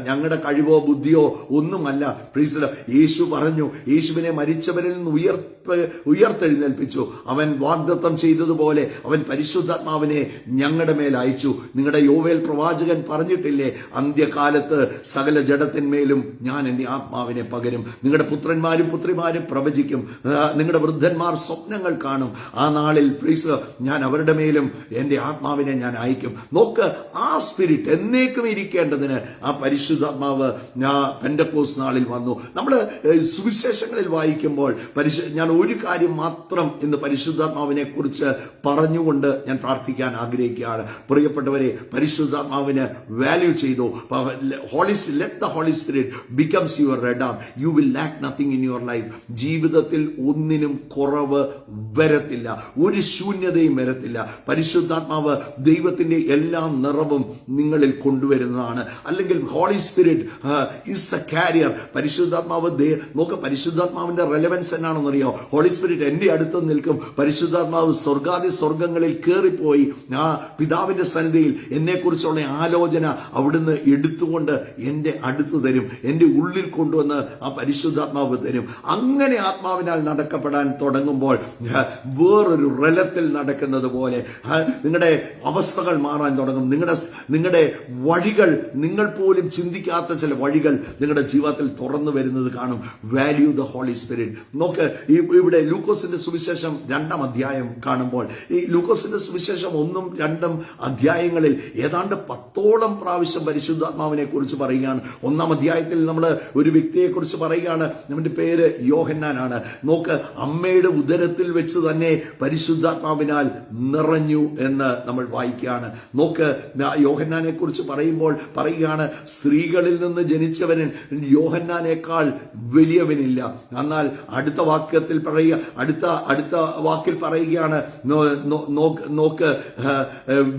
ഞങ്ങളുടെ കഴിവോ ബുദ്ധിയോ ഒന്നുമല്ല. പ്രീസ്, യേശു പറഞ്ഞു, യേശുവിനെ മരിച്ചവരിൽ നിന്ന് ഉയർത്തെഴുന്നേൽപ്പിച്ചു. അവൻ വാഗ്ദത്തം ചെയ്തതുപോലെ അവൻ പരിശുദ്ധാത്മാവിനെ ഞങ്ങളുടെ മേൽ അയച്ചു. നിങ്ങളുടെ യോവ യോവേൽ പ്രവാചകൻ പറഞ്ഞിട്ടില്ലേ, അന്ത്യകാലത്ത് സകല ജഡത്തിന്മേലും ഞാൻ എന്റെ ആത്മാവിനെ പകരും. നിങ്ങളുടെ പുത്രന്മാരും പുത്രിമാരും പ്രവചിക്കും, നിങ്ങളുടെ വൃദ്ധന്മാർ സ്വപ്നങ്ങൾ കാണും. ആ നാളിൽ ഞാൻ അവരുടെ മേലും എന്റെ ആത്മാവിനെ ഞാൻ അയക്കും. നോക്ക്, ആ സ്പിരിറ്റ് എന്നേക്കും ഇരിക്കേണ്ടതിന് ആ പരിശുദ്ധാത്മാവ് പെന്തക്കോസ്ത് നാളിൽ വന്നു. നമ്മൾ സുവിശേഷങ്ങളിൽ വായിക്കുമ്പോൾ ഞാൻ ഒരു കാര്യം മാത്രം ഇന്ന് പരിശുദ്ധാത്മാവിനെ കുറിച്ച് പറഞ്ഞുകൊണ്ട് ഞാൻ പ്രാർത്ഥിക്കാൻ ആഗ്രഹിക്കുകയാണ്. പ്രിയപ്പെട്ടവരെ, പരിശുദ്ധാത്മാവിന് വാല്യൂ ചെയ്തു. Let the holy Spirit becomes your radar. You will lack nothing in your life. ജീവിതത്തിൽ ഒന്നിനും കുറവ് വരത്തില്ല, ഒരു ശൂന്യതയും വരത്തില്ല. പരിശുദ്ധാത്മാവ് ദൈവത്തിന്റെ എല്ലാ നിറവും നിങ്ങളിൽ കൊണ്ടുവരുന്നതാണ്. അല്ലെങ്കിൽ Holy Spirit is the carrier. പരിശുദ്ധാത്മാവ് നോക്ക്, പരിശുദ്ധാത്മാവിന്റെ റെലവൻസ് എന്നാണെന്നറിയോ? ഹോളി സ്പിരിറ്റ് എന്റെ അടുത്ത് നിൽക്കും. പരിശുദ്ധാത്മാവ് സ്വർഗാദി സ്വർഗങ്ങളിൽ കയറിപ്പോയി ആ പിതാവിന്റെ സന്നിധിയിൽ എന്നെക്കുറിച്ചുള്ള ആലോചന അവിടുന്ന് എടുത്തുകൊണ്ട് എന്റെ അടുത്ത് തരും, എന്റെ ഉള്ളിൽ കൊണ്ടുവന്ന് ആ പരിശുദ്ധാത്മാവ് തരും. അങ്ങനെ ആത്മാവിനാൽ നടക്കപ്പെടാൻ തുടങ്ങുമ്പോൾ വേറൊരു റലത്തിൽ നടക്കുന്നത് പോലെ നിങ്ങളുടെ അവസ്ഥകൾ മാറാൻ തുടങ്ങും. നിങ്ങളുടെ വഴികൾ, നിങ്ങൾ പോലും ചിന്തിക്കാത്ത ചില വഴികൾ നിങ്ങളുടെ ജീവിതത്തിൽ തുറന്നു വരുന്നത് കാണും. Value the holy spirit. നോക്ക്, ഇവിടെ ലൂക്കോസിന്റെ സുവിശേഷം 2-ാം അധ്യായം കാണുമ്പോൾ, ഈ ലൂക്കോസിന്റെ സുവിശേഷം 1-ഉം 2-ഉം അധ്യായങ്ങളിൽ ഏതാണ്ട് 10ഓളം പ്രാവശ്യം പരിശുദ്ധാത്മാവിനെ കുറിച്ച് പറയുകയാണ്. 1-ാം അധ്യായത്തിൽ നമ്മൾ ഒരു വ്യക്തിയെ കുറിച്ച് പറയുകയാണ്, അവന്റെ പേര് യോഹന്നാനാണ്. നോക്ക്, അമ്മയുടെ ഉദരത്തിൽ വെച്ച് തന്നെ പരിശുദ്ധാത്മാവിനാൽ നിറഞ്ഞു എന്ന് നമ്മൾ വായിക്കുകയാണ്. നോക്ക്, യോഹന്നാനെ കുറിച്ച് പറയുമ്പോൾ പറയുകയാണ്, സ്ത്രീകളിൽ നിന്ന് ജനിച്ചവന് യോഹന്നാനേക്കാൾ വലിയവനില്ല. എന്നാൽ അടുത്ത വാക്യത്തിൽ അടുത്ത വാക്കിൽ പറയുകയാണ്, നോക്ക്,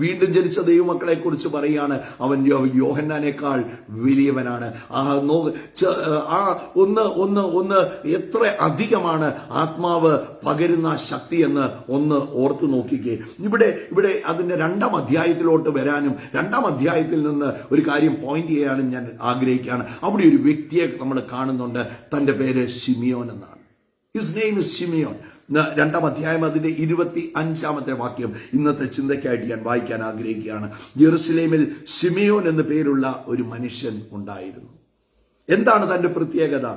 വീണ്ടും ജനിച്ച ദൈവമക്കളെ കുറിച്ച് പറയുകയാണ്, അവൻ യോഹന്നാനേക്കാൾ വലിയവനാണ്. ഒന്ന് എത്ര അധികമാണ് ആത്മാവ് പകരുന്ന ശക്തി എന്ന് ഒന്ന് ഓർത്തു നോക്കിക്കേ. ഇവിടെ അതിന്റെ 2-ാം അധ്യായത്തിലോട്ട് വരാനും 2-ാം അധ്യായത്തിൽ നിന്ന് ഒരു കാര്യം പോയിന്റ് ചെയ്യാനും ഞാൻ ആഗ്രഹിക്കുകയാണ്. അവിടെ ഒരു വ്യക്തിയെ നമ്മൾ കാണുന്നുണ്ട്, തന്റെ പേര് ശിമിയോൻ എന്നാണ്. ഹിസ് നെയിം ഇസ് ശിമിയോൻ. 2-ാം അധ്യായം അതിന്റെ 25-ാമത്തെ വാക്യം ഇന്നത്തെ ചിന്തയ്ക്കായിട്ട് ഞാൻ വായിക്കാൻ ആഗ്രഹിക്കുകയാണ്. യെരുശലേമിൽ ശിമിയോൻ എന്ന പേരുള്ള ഒരു മനുഷ്യൻ ഉണ്ടായിരുന്നു. എന്താണ് തന്റെ പ്രത്യേകത?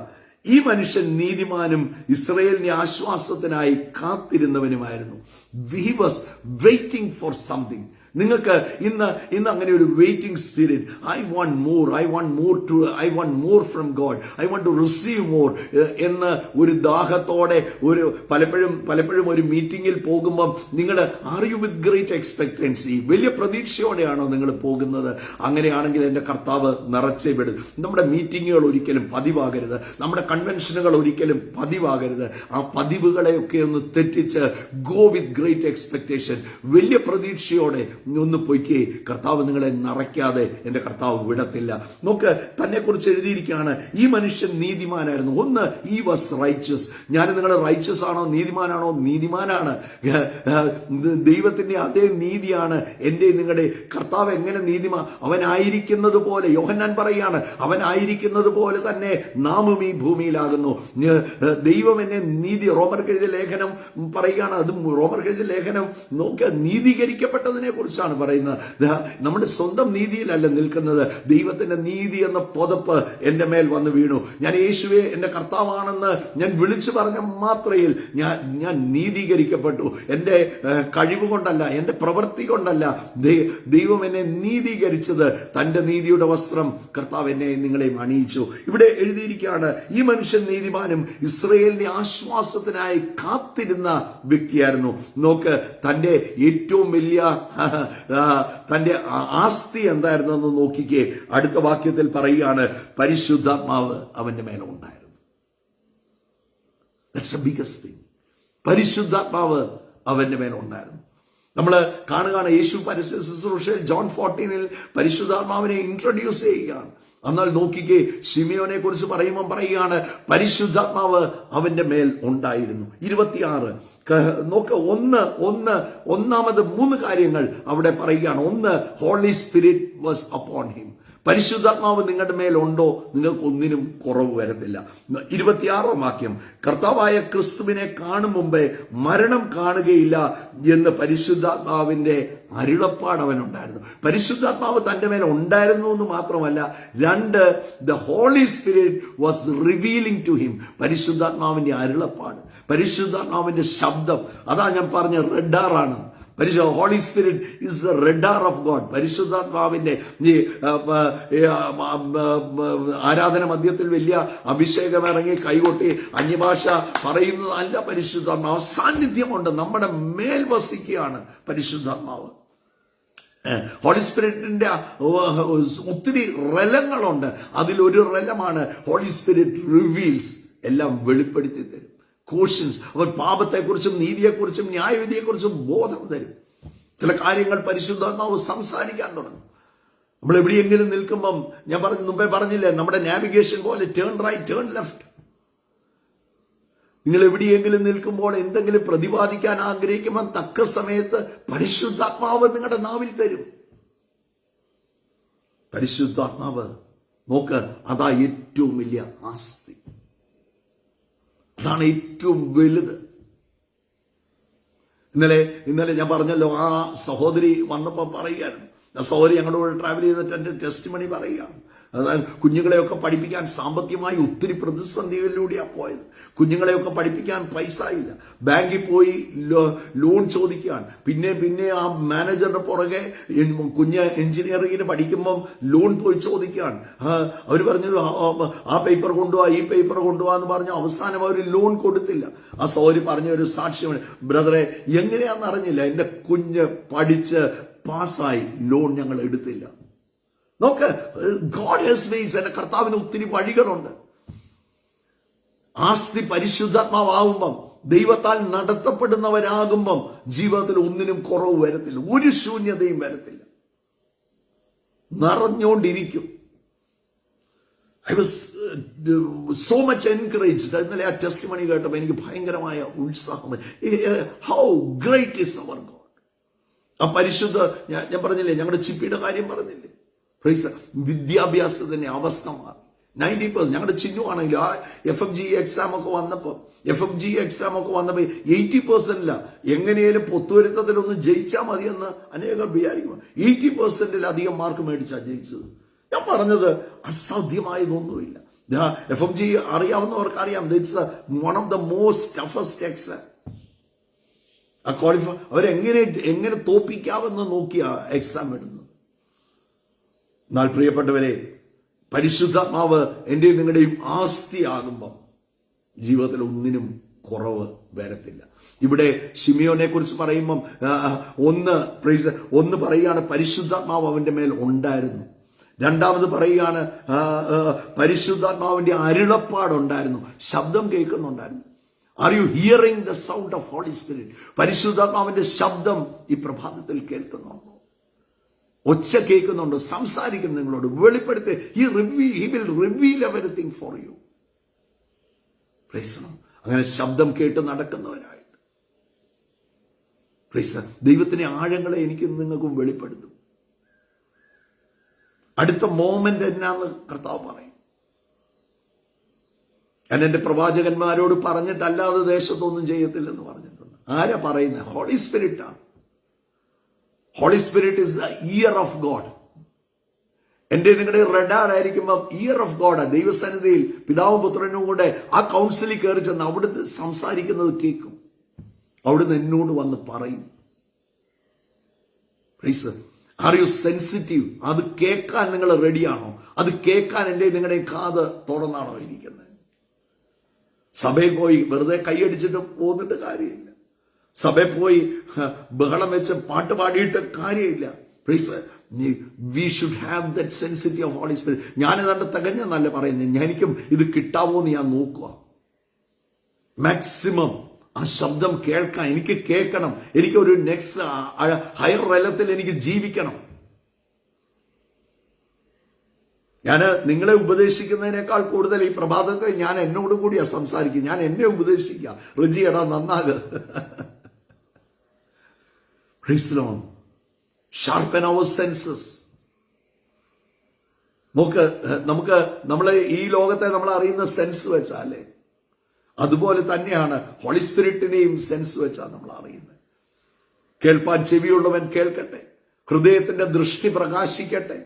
ഈ മനുഷ്യൻ നീതിമാനും ഇസ്രായേലിന്റെ ആശ്വാസത്തിനായി കാത്തിരുന്നവനുമായിരുന്നു. He was waiting for something. നിങ്ങൾക്ക് ഇന്ന് അങ്ങനെ ഒരു waiting spirit, I want more from God, I want to receive more എന്ന് ഒരു ദാഹത്തോടെ പലപ്പോഴും ഒരു മീറ്റിംഗിൽ പോകുമ്പം നിങ്ങൾ are you with great expectancy, വലിയ പ്രതീക്ഷയോടെയാണോ നിങ്ങൾ പോകുന്നത്? അങ്ങനെയാണെങ്കിൽ എന്റെ കർത്താവ് നിറച്ചേ വിടും. നമ്മുടെ മീറ്റിങ്ങുകൾ ഒരിക്കലും പതിവാകരുത്, നമ്മുടെ കൺവെൻഷനുകൾ ഒരിക്കലും പതിവാകരുത്. ആ പതിവുകളെയൊക്കെ ഒന്ന് തെറ്റിച്ച് ഗോ വിത്ത് ഗ്രേറ്റ് എക്സ്പെക്ടേഷൻ, വലിയ പ്രതീക്ഷയോടെ ഒന്ന് പൊയ്ക്കേ. കർത്താവ് നിങ്ങളെ നിറയ്ക്കാതെ എന്റെ കർത്താവ് വിടത്തില്ല. നോക്ക്, തന്നെ കുറിച്ച് എഴുതിയിരിക്കുകയാണ്, ഈ മനുഷ്യൻ നീതിമാനായിരുന്നു. ഒന്ന്, ഈ വാസ് റൈച്ചസ്. ഞാൻ നിങ്ങളുടെ റൈച്ചസ് ആണോ, നീതിമാനാണോ? നീതിമാനാണ്. ദൈവത്തിന്റെ അതേ നീതിയാണ് എന്റെ നിങ്ങളുടെ കർത്താവ്. എങ്ങനെ നീതിമാൻ? അവനായിരിക്കുന്നത് പോലെ, യോഹന്നാൻ പറയുകയാണ്, അവനായിരിക്കുന്നത് പോലെ തന്നെ നാമും ഈ ഭൂമിയിലാകുന്നു. ദൈവം എന്നെ റോമർക്കെഴുതിയ ലേഖനം പറയുകയാണ്, അതും റോമർക്കെഴുതിയ ലേഖനം നോക്ക്, നീതീകരിക്കപ്പെട്ടതിനെ കുറിച്ചാണ് പറയുന്നത്. നമ്മുടെ സ്വന്തം നീതിയിലല്ല നിൽക്കുന്നത്. ദൈവത്തിന്റെ നീതി എന്ന പുതപ്പ് എന്റെ മേൽ വന്ന് വീണു. ഞാൻ യേശുവെ എന്റെ കർത്താവാണെന്ന് ഞാൻ വിളിച്ചു പറഞ്ഞ മാത്രയിൽ ഞാൻ നീതീകരിക്കപ്പെട്ടു. എന്റെ കഴിവ് കൊണ്ടല്ല, എന്റെ പ്രവൃത്തി കൊണ്ടല്ല. ദൈവം എന്നെ നീതീകരിച്ചത്. തന്റെ നീതിയുടെ വസ്ത്രം കർത്താവ് എന്നെ നിങ്ങളെയും അണിയിച്ചു. ഇവിടെ എഴുതിയിരിക്കുകയാണ്, ഈ മനുഷ്യൻ നീതിമാനും ഇസ്രായേലിന്റെ ആശ്വാസത്തിനായി കാത്തിരുന്ന വ്യക്തിയായിരുന്നു. നോക്ക്, തന്റെ ഏറ്റവും വലിയ തന്റെ ആസ്തി എന്തായിരുന്നു എന്ന് നോക്കിക്കേ. അടുത്ത വാക്യത്തിൽ പറയുകയാണ്, പരിശുദ്ധാത്മാവ് അവന്റെ മേലെ ഉണ്ടായിരുന്നു. That's A biggest thing. പരിശുദ്ധാത്മാവ് അവന്റെ മേലെ ഉണ്ടായിരുന്നു. നമ്മൾ കാണുകയാണ്, യേശു പരസ്യ ശുശ്രൂഷയിൽ John 14 പരിശുദ്ധാത്മാവിനെ ഇൻട്രൊഡ്യൂസ് ചെയ്യുകയാണ്. എന്നാൽ നോക്കിക്കേ, ശിമിയോനെ കുറിച്ച് പറയുമ്പോൾ പറയുകയാണ്, പരിശുദ്ധാത്മാവ് അവന്റെ മേൽ ഉണ്ടായിരുന്നു. 26 നോക്ക്, ഒന്നാമത് 3 കാര്യങ്ങൾ അവിടെ പറയുകയാണ്. ഒന്ന്, holy spirit was upon him. പരിശുദ്ധാത്മാവ് നിങ്ങളുടെ മേലുണ്ടോ, നിങ്ങൾക്ക് ഒന്നിനും കുറവ് വരത്തില്ല. 26 വാക്യം, കർത്താവായ ക്രിസ്തുവിനെ കാണും മുമ്പേ മരണം കാണുകയില്ല എന്ന് പരിശുദ്ധാത്മാവിന്റെ അരുളപ്പാട് അവനുണ്ടായിരുന്നു. പരിശുദ്ധാത്മാവ് തന്റെ മേലെ ഉണ്ടായിരുന്നു എന്ന് മാത്രമല്ല, 2, the holy spirit was revealing to him. പരിശുദ്ധാത്മാവിന്റെ അരുളപ്പാട്, പരിശുദ്ധാത്മാവിന്റെ ശബ്ദം, അതാ ഞാൻ പറഞ്ഞ റെഡാറാണ്. Holy spirit is the radar of God. പരിശുദ്ധാത്മാവിന്റെ ആരാധന മധ്യത്തിൽ വലിയ അഭിഷേകം ഇറങ്ങി കൈകൊട്ടി അന്യഭാഷ പറയുന്നത് അല്ല. പരിശുദ്ധാത്മാവ് സാന്നിധ്യമുണ്ട്, നമ്മുടെ മേൽ വസിക്കുകയാണ് പരിശുദ്ധാത്മാവ്. ഹോളി സ്പിരിറ്റിന്റെ ഒത്തിരി റലങ്ങളുണ്ട്. അതിലൊരു റലമാണ് ഹോളി സ്പിരിറ്റ് റിവീൽസ്, എല്ലാം വെളിപ്പെടുത്തി തരും. കോഷ്യൻസ്, അവർ പാപത്തെക്കുറിച്ചും നീതിയെക്കുറിച്ചും ന്യായവിധിയെക്കുറിച്ചും ബോധം തരും. ചില കാര്യങ്ങൾ പരിശുദ്ധാത്മാവ് സംസാരിക്കാൻ തുടങ്ങും. നമ്മൾ എവിടെയെങ്കിലും നിൽക്കുമ്പം, ഞാൻ മുമ്പേ പറഞ്ഞില്ലേ, നമ്മുടെ നാവിഗേഷൻ പോലെ ടേൺ റൈറ്റ്, ടേൺ ലെഫ്റ്റ്. നിങ്ങൾ എവിടെയെങ്കിലും നിൽക്കുമ്പോൾ എന്തെങ്കിലും പ്രതിപാദിക്കാൻ ആഗ്രഹിക്കുമ്പോൾ തക്ക സമയത്ത് പരിശുദ്ധാത്മാവ് നിങ്ങളുടെ നാവിൽ തരും. പരിശുദ്ധാത്മാവ് നോക്ക്, അതാ ഏറ്റവും വലിയ ആസ്തി, അതാണ് ഏറ്റവും വലുത്. ഇന്നലെ ഞാൻ പറഞ്ഞല്ലോ, ആ സഹോദരി വന്നപ്പോൾ പറയുകയാണ്, ആ സഹോദരി ഞങ്ങളുടെ കൂടെ ട്രാവൽ ചെയ്തിട്ട് എന്റെ ടെസ്റ്റിമണി പറയുകയാണ്. അതായത് കുഞ്ഞുങ്ങളെയൊക്കെ പഠിപ്പിക്കാൻ സാമ്പത്തികമായി ഒത്തിരി പ്രതിസന്ധികളിലൂടെയാണ് പോയത്. കുഞ്ഞുങ്ങളെയൊക്കെ പഠിപ്പിക്കാൻ പൈസ ഇല്ല. ബാങ്കിൽ പോയി ലോൺ ചോദിക്കുകയാണ്. പിന്നെ ആ മാനേജറുടെ പുറകെ കുഞ്ഞ് എഞ്ചിനീയറിംഗിന് പഠിക്കുമ്പം ലോൺ പോയി ചോദിക്കുകയാണ്. അവർ പറഞ്ഞു ആ പേപ്പർ കൊണ്ടുപോവാ, ഈ പേപ്പർ കൊണ്ടുപോവാ എന്ന് പറഞ്ഞു. അവസാനം അവർ ലോൺ കൊടുത്തില്ല. ആ സൗരി പറഞ്ഞ ഒരു സാക്ഷ്യമാണ്, ബ്രദറെ എങ്ങനെയാണെന്ന് അറിഞ്ഞില്ല, എന്റെ കുഞ്ഞ് പഠിച്ച് പാസ്സായി, ലോൺ ഞങ്ങൾ എടുത്തില്ല. നോക്ക്, ഗോഡ് ഹാസ് വേസ്. എന്റെ കർത്താവിന് ഒത്തിരി വഴികളുണ്ട്. ആസ്തി പരിശുദ്ധാത്മാവുമ്പം, ദൈവത്താൽ നടത്തപ്പെടുന്നവരാകുമ്പം ജീവിതത്തിൽ ഒന്നിനും കുറവ് വരത്തില്ല, ഒരു ശൂന്യതയും വരത്തില്ല, നിറഞ്ഞുകൊണ്ടിരിക്കും. I was so much encouraged. ഇന്നലെ ആ ടെസ്റ്റിമണി കേട്ടപ്പോൾ എനിക്ക് ഭയങ്കരമായ ഉത്സാഹം. How great is our God. ആ പരിശുദ്ധ, ഞാൻ പറഞ്ഞില്ലേ, ഞങ്ങളുടെ ചിപ്പിയുടെ കാര്യം പറഞ്ഞില്ലേ, വിദ്യാഭ്യാസത്തിന്റെ അവസ്ഥ മാറി. 90% ഞങ്ങളുടെ ചിഹ്നമാണെങ്കിലും ആ FFG എക്സാം ഒക്കെ വന്നപ്പോ 80%ല്ല. എങ്ങനെയും പൊത്തുവരുത്തത്തിലൊന്ന് ജയിച്ചാൽ മതിയെന്ന് അനേകം വിചാരിക്കും. 80%-ലധികം മാർക്ക് മേടിച്ചാ ജയിച്ചത്. ഞാൻ പറഞ്ഞത് അസാധ്യമായതൊന്നുമില്ല. FFG അറിയാവുന്നവർക്ക് അറിയാം, it's one of the most toughest exam. ആ ക്വാളിഫൈ അവരെങ്ങനെ തോപ്പിക്കാമെന്ന് നോക്കിയ എക്സാം ഇടുന്നത്. എന്നാൽ പ്രിയപ്പെട്ടവരെ, പരിശുദ്ധാത്മാവ് എന്റെയും നിങ്ങളുടെയും ആസ്തിയാകുമ്പം ജീവിതത്തിൽ ഒന്നിനും കുറവ് വരത്തില്ല. ഇവിടെ ശിമിയോനെ കുറിച്ച് പറയുമ്പം ഒന്ന് പറയുകയാണ് പരിശുദ്ധാത്മാവ് അവന്റെ മേൽ ഉണ്ടായിരുന്നു. രണ്ടാമത് പറയുകയാണ് പരിശുദ്ധാത്മാവിന്റെ അരുളപ്പാടുണ്ടായിരുന്നു, ശബ്ദം കേൾക്കുന്നുണ്ടായിരുന്നു. Are you hearing the sound of holy spirit? പരിശുദ്ധാത്മാവിന്റെ ശബ്ദം ഈ പ്രഭാതത്തിൽ കേൾക്കുന്നുണ്ടോ? ഒച്ച കേൾക്കുന്നുണ്ടോ? സംസാരിക്കും നിങ്ങളോട്, വെളിപ്പെടുത്തി. He will reveal everything for you. അങ്ങനെ ശബ്ദം കേട്ട് നടക്കുന്നവരായിട്ട് ദൈവത്തിന്റെ ആഴങ്ങളെ എനിക്ക് നിങ്ങൾക്കും വെളിപ്പെടുത്തും. അടുത്ത മോമെന്റ് എന്നാന്ന് കർത്താവ് പറയും. ഞാൻ എന്റെ പ്രവാചകന്മാരോട് പറഞ്ഞിട്ടല്ലാതെ ദേശത്തൊന്നും ചെയ്യത്തില്ലെന്ന് പറഞ്ഞിട്ടുണ്ട്. ആരാ പറയുന്നത്? ഹോളി സ്പിരിറ്റ് ആണ്. Holy spirit is the ear of god. എന്റെ നിങ്ങളുടെ റഡാർ ആയിരിക്കുമ്പോൾ ഇയർ ഓഫ് ഗോഡ്, ദൈവസന്നിധിയിൽ പിതാവും പുത്രനും കൂടെ ആ കൗൺസിലിൽ കയറി ചെന്ന് അവിടുന്ന് സംസാരിക്കുന്നത് കേൾക്കും. അവിടുന്ന് എന്നോട് വന്ന് പറയും. Are you sensitive? അത് കേൾക്കാൻ നിങ്ങൾ റെഡിയാണോ? അത് കേൾക്കാൻ എന്റെ നിങ്ങളുടെ കാത് തുറന്നാണോ ഇരിക്കുന്നത്? സഭയിൽ പോയി വെറുതെ കൈയടിച്ചിട്ട് പോന്നിട്ട് കാര്യമില്ല. സഭയിൽ പോയി ബഹളം വെച്ച് പാട്ട് പാടിയിട്ട് കാര്യമില്ല. We should have that sensitive of holy spirit. ഞാനിതാണ്ട് തികഞ്ഞെന്നല്ല പറയുന്നത്, എനിക്കും ഇത് കിട്ടാവോ എന്ന് ഞാൻ നോക്കുക. മാക്സിമം ആ ശബ്ദം കേൾക്കാൻ എനിക്ക് കേൾക്കണം. എനിക്ക് ഒരു നെക്സ്റ്റ് ഹയർ തലത്തിൽ എനിക്ക് ജീവിക്കണം. ഞാൻ നിങ്ങളെ ഉപദേശിക്കുന്നതിനേക്കാൾ കൂടുതൽ ഈ പ്രഭാതത്തിൽ ഞാൻ എന്നോട് കൂടിയാ സംസാരിക്കും. ഞാൻ എന്നെ ഉപദേശിക്കാം. റിജിയടാ നന്നാക്. Praise the Lord. Sharpen our senses. നമ്മളെ ഈ ലോകത്തെ നമ്മൾ അറിയുന്ന സെൻസ് വെച്ചാലേ, അതുപോലെ തന്നെയാണ് ഹോളി സ്പിരിറ്റിനെയും സെൻസ് വെച്ചാണ് നമ്മൾ അറിയുന്നത്. കേൾപ്പാൻ ചെവിയുള്ളവൻ കേൾക്കട്ടെ, ഹൃദയത്തിന്റെ ദൃഷ്ടി പ്രകാശിക്കട്ടെ.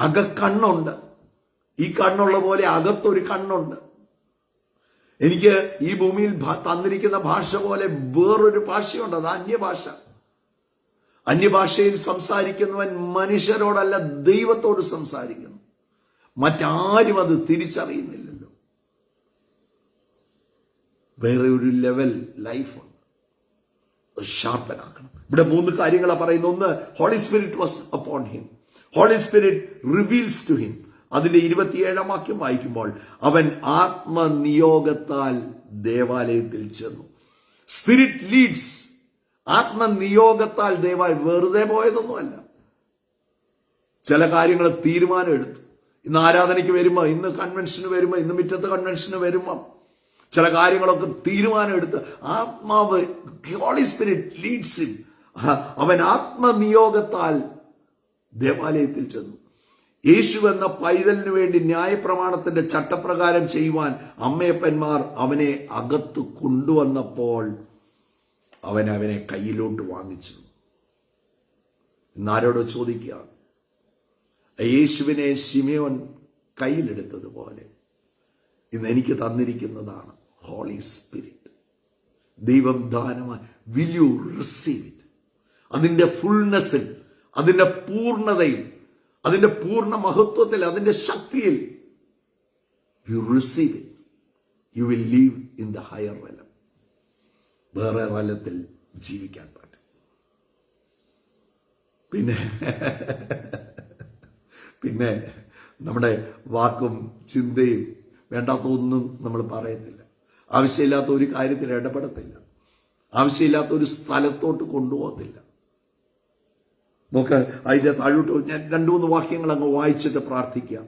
അകക്കണ്ണുണ്ട്. ഈ കണ്ണുള്ള പോലെ അകത്തൊരു കണ്ണുണ്ട്. എനിക്ക് ഈ ഭൂമിയിൽ തന്നിരിക്കുന്ന ഭാഷ പോലെ വേറൊരു ഭാഷയുണ്ട്, അത് അന്യഭാഷ. അന്യഭാഷയിൽ സംസാരിക്കുന്നവൻ മനുഷ്യരോടല്ല ദൈവത്തോട് സംസാരിക്കുന്നു. മറ്റാരും അത് തിരിച്ചറിയുന്നില്ലല്ലോ. വേറെ ഒരു ലെവൽ ലൈഫുണ്ട്, ഷാർപ്പനാക്കണം. ഇവിടെ 3 കാര്യങ്ങളാണ് പറയുന്നത്. ഒന്ന്, holy spirit was upon him. Holy spirit reveals to him. അതിന്റെ 27-ാം വാക്യം വായിക്കുമ്പോൾ, അവൻ ആത്മനിയോഗത്താൽ ദേവാലയത്തിൽ ചെന്നു. Spirit Leeds. ആത്മനിയോഗത്താൽ ദേവാലയം വെറുതെ പോയതൊന്നുമല്ല. ചില കാര്യങ്ങൾ തീരുമാനം എടുത്തു. ഇന്ന് ആരാധനയ്ക്ക് വരുമ്പോ, ഇന്ന് കൺവെൻഷന് വരുമ്പോ, ഇന്ന് മുറ്റത്ത് കൺവെൻഷന് വരുമ്പോ ചില കാര്യങ്ങളൊക്കെ തീരുമാനം എടുത്ത് ആത്മാവ്, ഹോളി സ്പിരിറ്റ് ലീഡ്സ് ഹിം. അവൻ ആത്മനിയോഗത്താൽ ദേവാലയത്തിൽ ചെന്നു. യേശു എന്ന പൈതലിനു വേണ്ടി ന്യായപ്രമാണത്തിന്റെ ചട്ടപ്രകാരം ചെയ്യുവാൻ അമ്മയപ്പന്മാർ അവനെ അകത്ത് കൊണ്ടുവന്നപ്പോൾ അവനെ കയ്യിലോട്ട് വാങ്ങിച്ചു. ഇന്നാരോടോ ചോദിക്കുകയാണ്, യേശുവിനെ ശിമയോൻ കയ്യിലെടുത്തതുപോലെ ഇന്ന് എനിക്ക് തന്നിരിക്കുന്നതാണ് ഹോളി സ്പിരിറ്റ്. ദൈവം ദാനമായി. Will you receive it? അതിന്റെ ഫുൾനെസ്സിൽ, അതിന്റെ പൂർണ്ണതയിൽ, അതിന്റെ പൂർണ്ണ മഹത്വത്തിൽ, അതിന്റെ ശക്തിയിൽ you receive it, you will live in the higher realm. വേറെ റലത്തിൽ ജീവിക്കാൻ പറ്റും. പിന്നെ നമ്മുടെ വാക്കും ചിന്തയും വേണ്ടാത്ത ഒന്നും നമ്മൾ പറയത്തില്ല. ആവശ്യമില്ലാത്ത ഒരു കാര്യത്തിൽ ഇടപെടത്തില്ല. ആവശ്യമില്ലാത്ത ഒരു സ്ഥലത്തോട്ട് കൊണ്ടുപോകത്തില്ല. അതിന്റെ താഴോട്ട് ഞാൻ 2-3 വാക്യങ്ങൾ അങ്ങ് വായിച്ചിട്ട് പ്രാർത്ഥിക്കാം.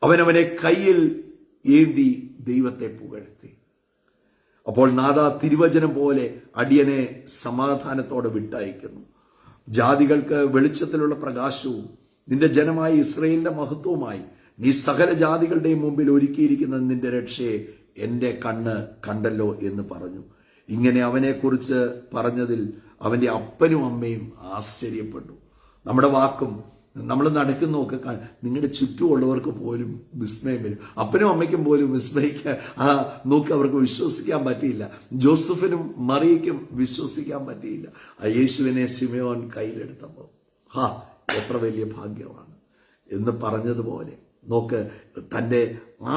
അവനവനെ കയ്യിൽ ഏന്തി ദൈവത്തെ പുകഴ്ത്തി. അപ്പോൾ നാഥ, തിരുവചനം പോലെ അടിയനെ സമാധാനത്തോടെ വിട്ടയക്കുന്നു. ജാതികൾക്ക് വെളിച്ചത്തിലുള്ള പ്രകാശവും നിന്റെ ജനമായ ഇസ്രയേലിന്റെ മഹത്വവുമായി നീ സകല ജാതികളുടെയും മുമ്പിൽ ഒരുക്കിയിരിക്കുന്ന നിന്റെ രക്ഷയെ എന്റെ കണ്ണ് കണ്ടല്ലോ എന്ന് പറഞ്ഞു. ഇങ്ങനെ അവനെക്കുറിച്ച് പറഞ്ഞതിൽ അവന്റെ അപ്പനും അമ്മയും ആശ്ചര്യപ്പെട്ടു. നമ്മുടെ വാക്കും നമ്മൾ നടക്കുന്നതൊക്കെ നിങ്ങളുടെ ചുറ്റുമുള്ളവർക്ക് പോലും വിസ്മയം വരും. അപ്പനും അമ്മയ്ക്കും പോലും വിസ്മയിക്കാൻ നോക്കി അവർക്ക് വിശ്വസിക്കാൻ പറ്റിയില്ല. ജോസഫിനും മറിയയ്ക്കും വിശ്വസിക്കാൻ പറ്റിയില്ല. യേശുവിനെ ശിമയോൻ കയ്യിലെടുത്തപ്പോൾ എത്ര വലിയ ഭാഗ്യമാണ് എന്ന് പറഞ്ഞതുപോലെ നോക്ക്, തന്റെ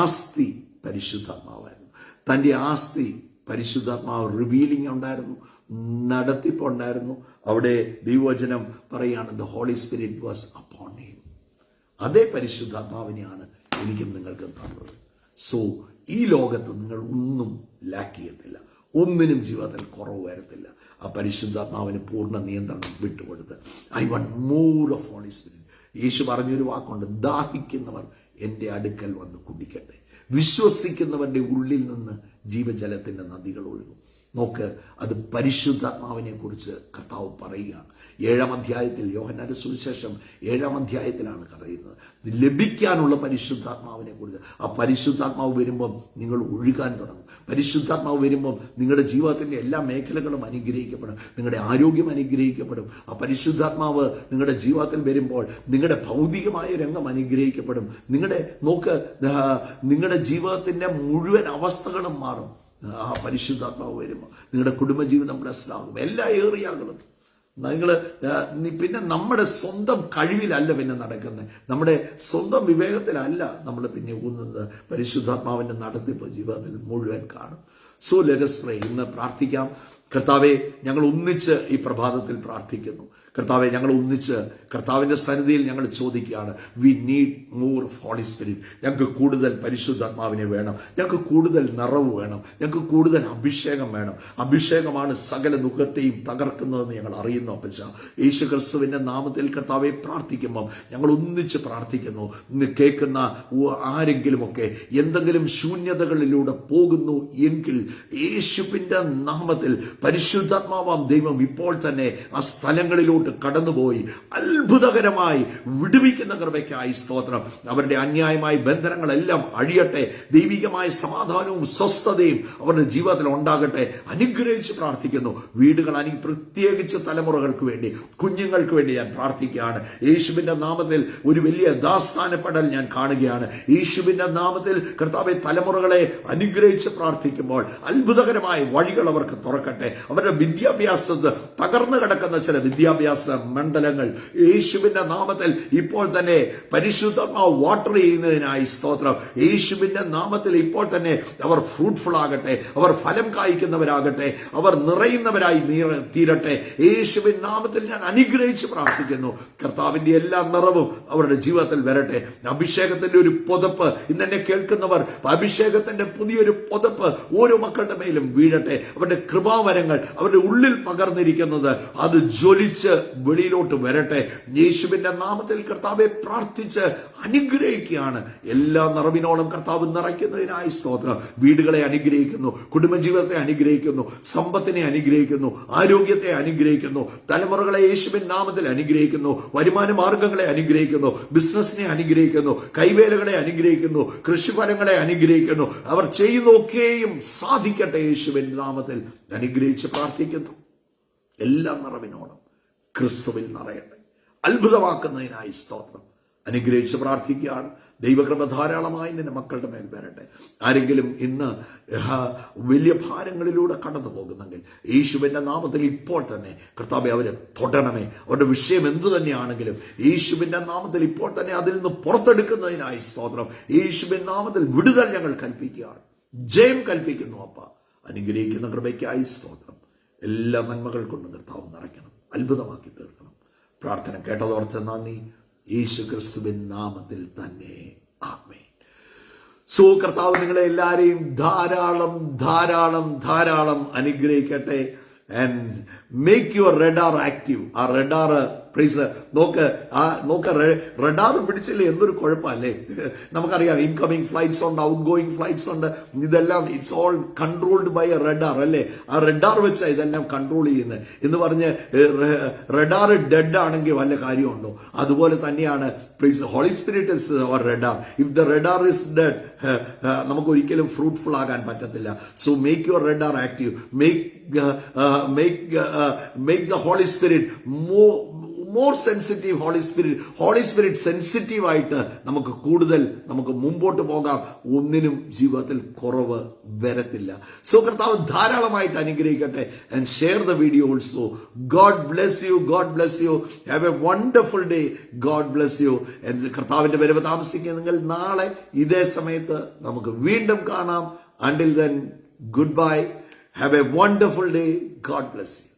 ആസ്തി പരിശുദ്ധാത്മാവായിരുന്നു. തന്റെ ആസ്തി പരിശുദ്ധാത്മാവ് റിവീലിംഗ് ഉണ്ടായിരുന്നു, നടത്തിപ്പുണ്ടായിരുന്നു. അവിടെ ദൈവവചനം പറയാണ്, the holy spirit was upon him. അതേ പരിശുദ്ധാത്മാവിനെയാണ് എനിക്കും നിങ്ങൾക്കും തന്നത്. സോ ഈ ലോകത്ത് നിങ്ങൾ ഒന്നും ലാക്ക് ചെയ്യത്തില്ല, ഒന്നിനും ജീവിതത്തിൽ കുറവ് വരത്തില്ല. ആ പരിശുദ്ധാത്മാവിന് പൂർണ്ണ നിയന്ത്രണം വിട്ടുകൊടുത്ത് I want more of holy spirit. യേശു പറഞ്ഞൊരു വാക്കുണ്ട്, ദാഹിക്കുന്നവർ എന്റെ അടുക്കൽ വന്ന് കുടിക്കട്ടെ. വിശ്വസിക്കുന്നവരുടെ ഉള്ളിൽ നിന്ന് ജീവജലത്തിന്റെ നദികൾ ഒഴുകും. നോക്ക്, അത് പരിശുദ്ധാത്മാവിനെ കുറിച്ച് കർത്താവ് പറയുകയാണ്. 7-ാം അധ്യായത്തിൽ, യോഹന്നാന്റെ സുവിശേഷം 7-ാം അധ്യായത്തിലാണ് പറയുന്നത് ലഭിക്കാനുള്ള പരിശുദ്ധാത്മാവിനെ കുറിച്ച്. ആ പരിശുദ്ധാത്മാവ് വരുമ്പം നിങ്ങൾ ഒഴുകാൻ തുടങ്ങും. പരിശുദ്ധാത്മാവ് വരുമ്പം നിങ്ങളുടെ ജീവിതത്തിന്റെ എല്ലാ മേഖലകളും അനുഗ്രഹിക്കപ്പെടും. നിങ്ങളുടെ ആരോഗ്യം അനുഗ്രഹിക്കപ്പെടും. ആ പരിശുദ്ധാത്മാവ് നിങ്ങളുടെ ജീവിതത്തിൽ വരുമ്പോൾ നിങ്ങളുടെ ഭൗതികമായ രംഗം അനുഗ്രഹിക്കപ്പെടും. നിങ്ങളുടെ ജീവിതത്തിന്റെ മുഴുവൻ അവസ്ഥകളും മാറും. ആ പരിശുദ്ധാത്മാവ് വരുമ്പോൾ നിങ്ങളുടെ കുടുംബജീവിതം ബ്ലെസ്ഡാകും. എല്ലാ ഏറിയകളും പിന്നെ നമ്മുടെ സ്വന്തം കഴിവിലല്ല പിന്നെ നടക്കുന്നത്, നമ്മുടെ സ്വന്തം വിവേകത്തിലല്ല നമ്മൾ പിന്നെ ഊന്നുന്നത്. പരിശുദ്ധാത്മാവിന്റെ നടത്തിപ്പ് ജീവിതത്തിൽ മുഴുവൻ കാണും. So let us pray. ഇന്ന് പ്രാർത്ഥിക്കാം. കർത്താവെ, ഞങ്ങൾ ഒന്നിച്ച് ഈ പ്രഭാതത്തിൽ പ്രാർത്ഥിക്കുന്നു. കർത്താവെ, ഞങ്ങൾ ഒന്നിച്ച് കർത്താവിന്റെ സന്നിധിയിൽ ഞങ്ങൾ ചോദിക്കുകയാണ്, we need more of holy spirit. ഞങ്ങൾക്ക് കൂടുതൽ പരിശുദ്ധാത്മാവിനെ വേണം. ഞങ്ങൾക്ക് കൂടുതൽ നിറവ് വേണം. ഞങ്ങൾക്ക് കൂടുതൽ അഭിഷേകം വേണം. അഭിഷേകമാണ് സകല ദുഃഖത്തെയും തകർക്കുന്നതെന്ന് ഞങ്ങൾ അറിയുന്നു. അപ്പച്ച, യേശു ക്രിസ്തുവിന്റെ നാമത്തിൽ കർത്താവെ പ്രാർത്ഥിക്കുമ്പോൾ ഞങ്ങൾ ഒന്നിച്ച് പ്രാർത്ഥിക്കുന്നു. ഇന്ന് കേൾക്കുന്ന ആരെങ്കിലുമൊക്കെ എന്തെങ്കിലും ശൂന്യതകളിലൂടെ പോകുന്നു എങ്കിൽ യേശുവിന്റെ നാമത്തിൽ പരിശുദ്ധാത്മാവാം ദൈവം ഇപ്പോൾ തന്നെ ആ സ്ഥലങ്ങളിലോട്ട് വഴികളിലോട്ട് കടന്നുപോയി അത്ഭുതകരമായി വിടുവിക്കുന്ന കൃപയ്ക്കായി സ്തോത്രം. അവരുടെ അന്യായമായ ബന്ധനങ്ങളെല്ലാം അഴിയട്ടെ. ദൈവികമായ സമാധാനവും സ്വസ്ഥതയും അവരുടെ ജീവിതത്തിൽ ഉണ്ടാകട്ടെ. അനുഗ്രഹിച്ച് പ്രാർത്ഥിക്കുന്നു. വീടുകൾ പ്രത്യേകിച്ച് തലമുറകൾക്ക് വേണ്ടി, കുഞ്ഞുങ്ങൾക്ക് വേണ്ടി ഞാൻ പ്രാർത്ഥിക്കുകയാണ്. യേശുവിന്റെ നാമത്തിൽ ഒരു വലിയ ദാസ്ഥാനപ്പെടൽ ഞാൻ കാണുകയാണ്. യേശുവിന്റെ നാമത്തിൽ കർത്താവെ തലമുറകളെ അനുഗ്രഹിച്ച് പ്രാർത്ഥിക്കുമ്പോൾ അത്ഭുതകരമായ വഴികൾ അവർക്ക് തുറക്കട്ടെ. അവരുടെ വിദ്യാഭ്യാസത്ത് തകർന്നു കിടക്കുന്ന ചില വിദ്യാഭ്യാസ മണ്ഡലങ്ങൾ യേശുവിന്റെ നാമത്തിൽ ഇപ്പോൾ തന്നെ പരിശുദ്ധമാവ് വാട്ടർ ചെയ്യുന്നതിനായി സ്തോത്രം. യേശുവിന്റെ നാമത്തിൽ ഇപ്പോൾ തന്നെ അവർ ഫ്രൂട്ട്ഫുൾ ആകട്ടെ, അവർ ഫലം കായ്ക്കുന്നവരാകട്ടെ, അവർ നിറയുന്നവരായി തീരട്ടെ. യേശുവിൻ നാമത്തിൽ ഞാൻ അനുഗ്രഹിച്ച് പ്രാർത്ഥിക്കുന്നു. കർത്താവിന്റെ എല്ലാ നിറവും അവരുടെ ജീവിതത്തിൽ വരട്ടെ. അഭിഷേകത്തിന്റെ ഒരു പുതപ്പ് ഇന്നെന്നെ കേൾക്കുന്നവർ, അഭിഷേകത്തിന്റെ പുതിയൊരു പുതപ്പ് ഓരോ മക്കളുടെ മേലും വീഴട്ടെ. അവരുടെ കൃപാവരങ്ങൾ അവരുടെ ഉള്ളിൽ പകർന്നിരിക്കുന്നത് അത് ജ്വലിച്ച് വെളിയിലോട്ട് വരട്ടെ. യേശുവിന്റെ നാമത്തിൽ കർത്താവെ പ്രാർത്ഥിച്ച് അനുഗ്രഹിക്കുകയാണ്. എല്ലാ നിറവിനോളം കർത്താവ് നിറയ്ക്കുന്നതിനായി സ്തോത്രം. വീടുകളെ അനുഗ്രഹിക്കുന്നു, കുടുംബജീവിതത്തെ അനുഗ്രഹിക്കുന്നു, സമ്പത്തിനെ അനുഗ്രഹിക്കുന്നു, ആരോഗ്യത്തെ അനുഗ്രഹിക്കുന്നു, തലമുറകളെ യേശുവിൻ നാമത്തിൽ അനുഗ്രഹിക്കുന്നു, വരുമാന മാർഗങ്ങളെ അനുഗ്രഹിക്കുന്നു, ബിസിനസിനെ അനുഗ്രഹിക്കുന്നു, കൈവേലകളെ അനുഗ്രഹിക്കുന്നു, കൃഷിഫലങ്ങളെ അനുഗ്രഹിക്കുന്നു. അവർ ചെയ്യുന്നൊക്കെയും സാധിക്കട്ടെ. യേശുവിൻ നാമത്തിൽ അനുഗ്രഹിച്ച് പ്രാർത്ഥിക്കുന്നു. എല്ലാ നിറവിനോളം ക്രിസ്തുവിൽ നിറയട്ടെ. അത്ഭുതമാക്കുന്നതിനായി സ്തോത്രം. അനുഗ്രഹിച്ച് പ്രാർത്ഥിക്കുകയാണ്. ദൈവകൃപ ധാരാളമായി നിന്റെ മക്കളുടെ മേൽ വരട്ടെ. ആരെങ്കിലും ഇന്ന് വലിയ ഭാരങ്ങളിലൂടെ കടന്നു പോകുന്നെങ്കിൽ യേശുവിന്റെ നാമത്തിൽ ഇപ്പോൾ തന്നെ കർത്താവേ അവരെ തൊടണമേ. അവരുടെ വിഷയം എന്തു തന്നെയാണെങ്കിലും യേശുവിന്റെ നാമത്തിൽ ഇപ്പോൾ തന്നെ അതിൽ നിന്ന് പുറത്തെടുക്കുന്നതിനായി സ്തോത്രം. യേശുവിൻ നാമത്തിൽ വിടുതൽ ഞങ്ങൾ കൽപ്പിക്കുകയാണ്. ജയം കൽപ്പിക്കുന്നു. അപ്പ അനുഗ്രഹിക്കുന്ന കൃപയ്ക്കായി സ്തോത്രം. എല്ലാ നന്മകൾ കൊണ്ടും കർത്താവ് നിറയ്ക്കണം, അത്ഭുതമാക്കി തീർക്കണം. പ്രാർത്ഥന കേട്ടതോർത്ത് നന്ദി. യേശു ക്രിസ്തുവിൻ നാമത്തിൽ തന്നെ ആമേൻ. സോ കർത്താവ് നിങ്ങളെ എല്ലാരെയും ധാരാളം ധാരാളം ധാരാളം അനുഗ്രഹിക്കട്ടെ. And make your radar active. ആ റഡാർ പ്ലീസ് നോക്ക് റഡാർ പിടിച്ചില്ലേ എന്തൊരു കുഴപ്പമല്ലേ. നമുക്കറിയാം ഇൻകമിങ് ഫ്ലൈറ്റ്സ് ഉണ്ട്, ഔട്ട് ഗോയിങ് ഫ്ലൈറ്റ്സ് ഉണ്ട്. ഇതെല്ലാം it's all controlled by a radar അല്ലേ. ആ റഡാർ വെച്ചാണ് ഇതെല്ലാം കൺട്രോൾ ചെയ്യുന്നത് എന്ന് പറഞ്ഞ് റഡാർ ഡെഡ് ആണെങ്കിൽ വല്ല കാര്യമുണ്ടോ? അതുപോലെ തന്നെയാണ് please holy spirit is our radar. If the radar is dead നമുക്ക് ഒരിക്കലും ഫ്രൂട്ട്ഫുൾ ആകാൻ പറ്റത്തില്ല. So make your radar active. Make the holy spirit more sensitive. Holy spirit sensitive ആയിട്ട് നമുക്ക് മുമ്പോട്ട് പോകാം. ഒന്നിനും ജീവിതത്തിൽ കുറവ് വരത്തില്ല. സോ കർത്താവ് ധാരാളമായിട്ട് അനുഗ്രഹിക്കട്ടെ. And share the video also. God bless you. God bless you. Have A wonderful day. God bless you. കർത്താവിന്റെ വരവ് താമസിക്കുന്ന നിങ്ങൾ നാളെ ഇതേ സമയത്ത് നമുക്ക് വീണ്ടും കാണാം. Until then, goodbye. Have a wonderful day. God bless you.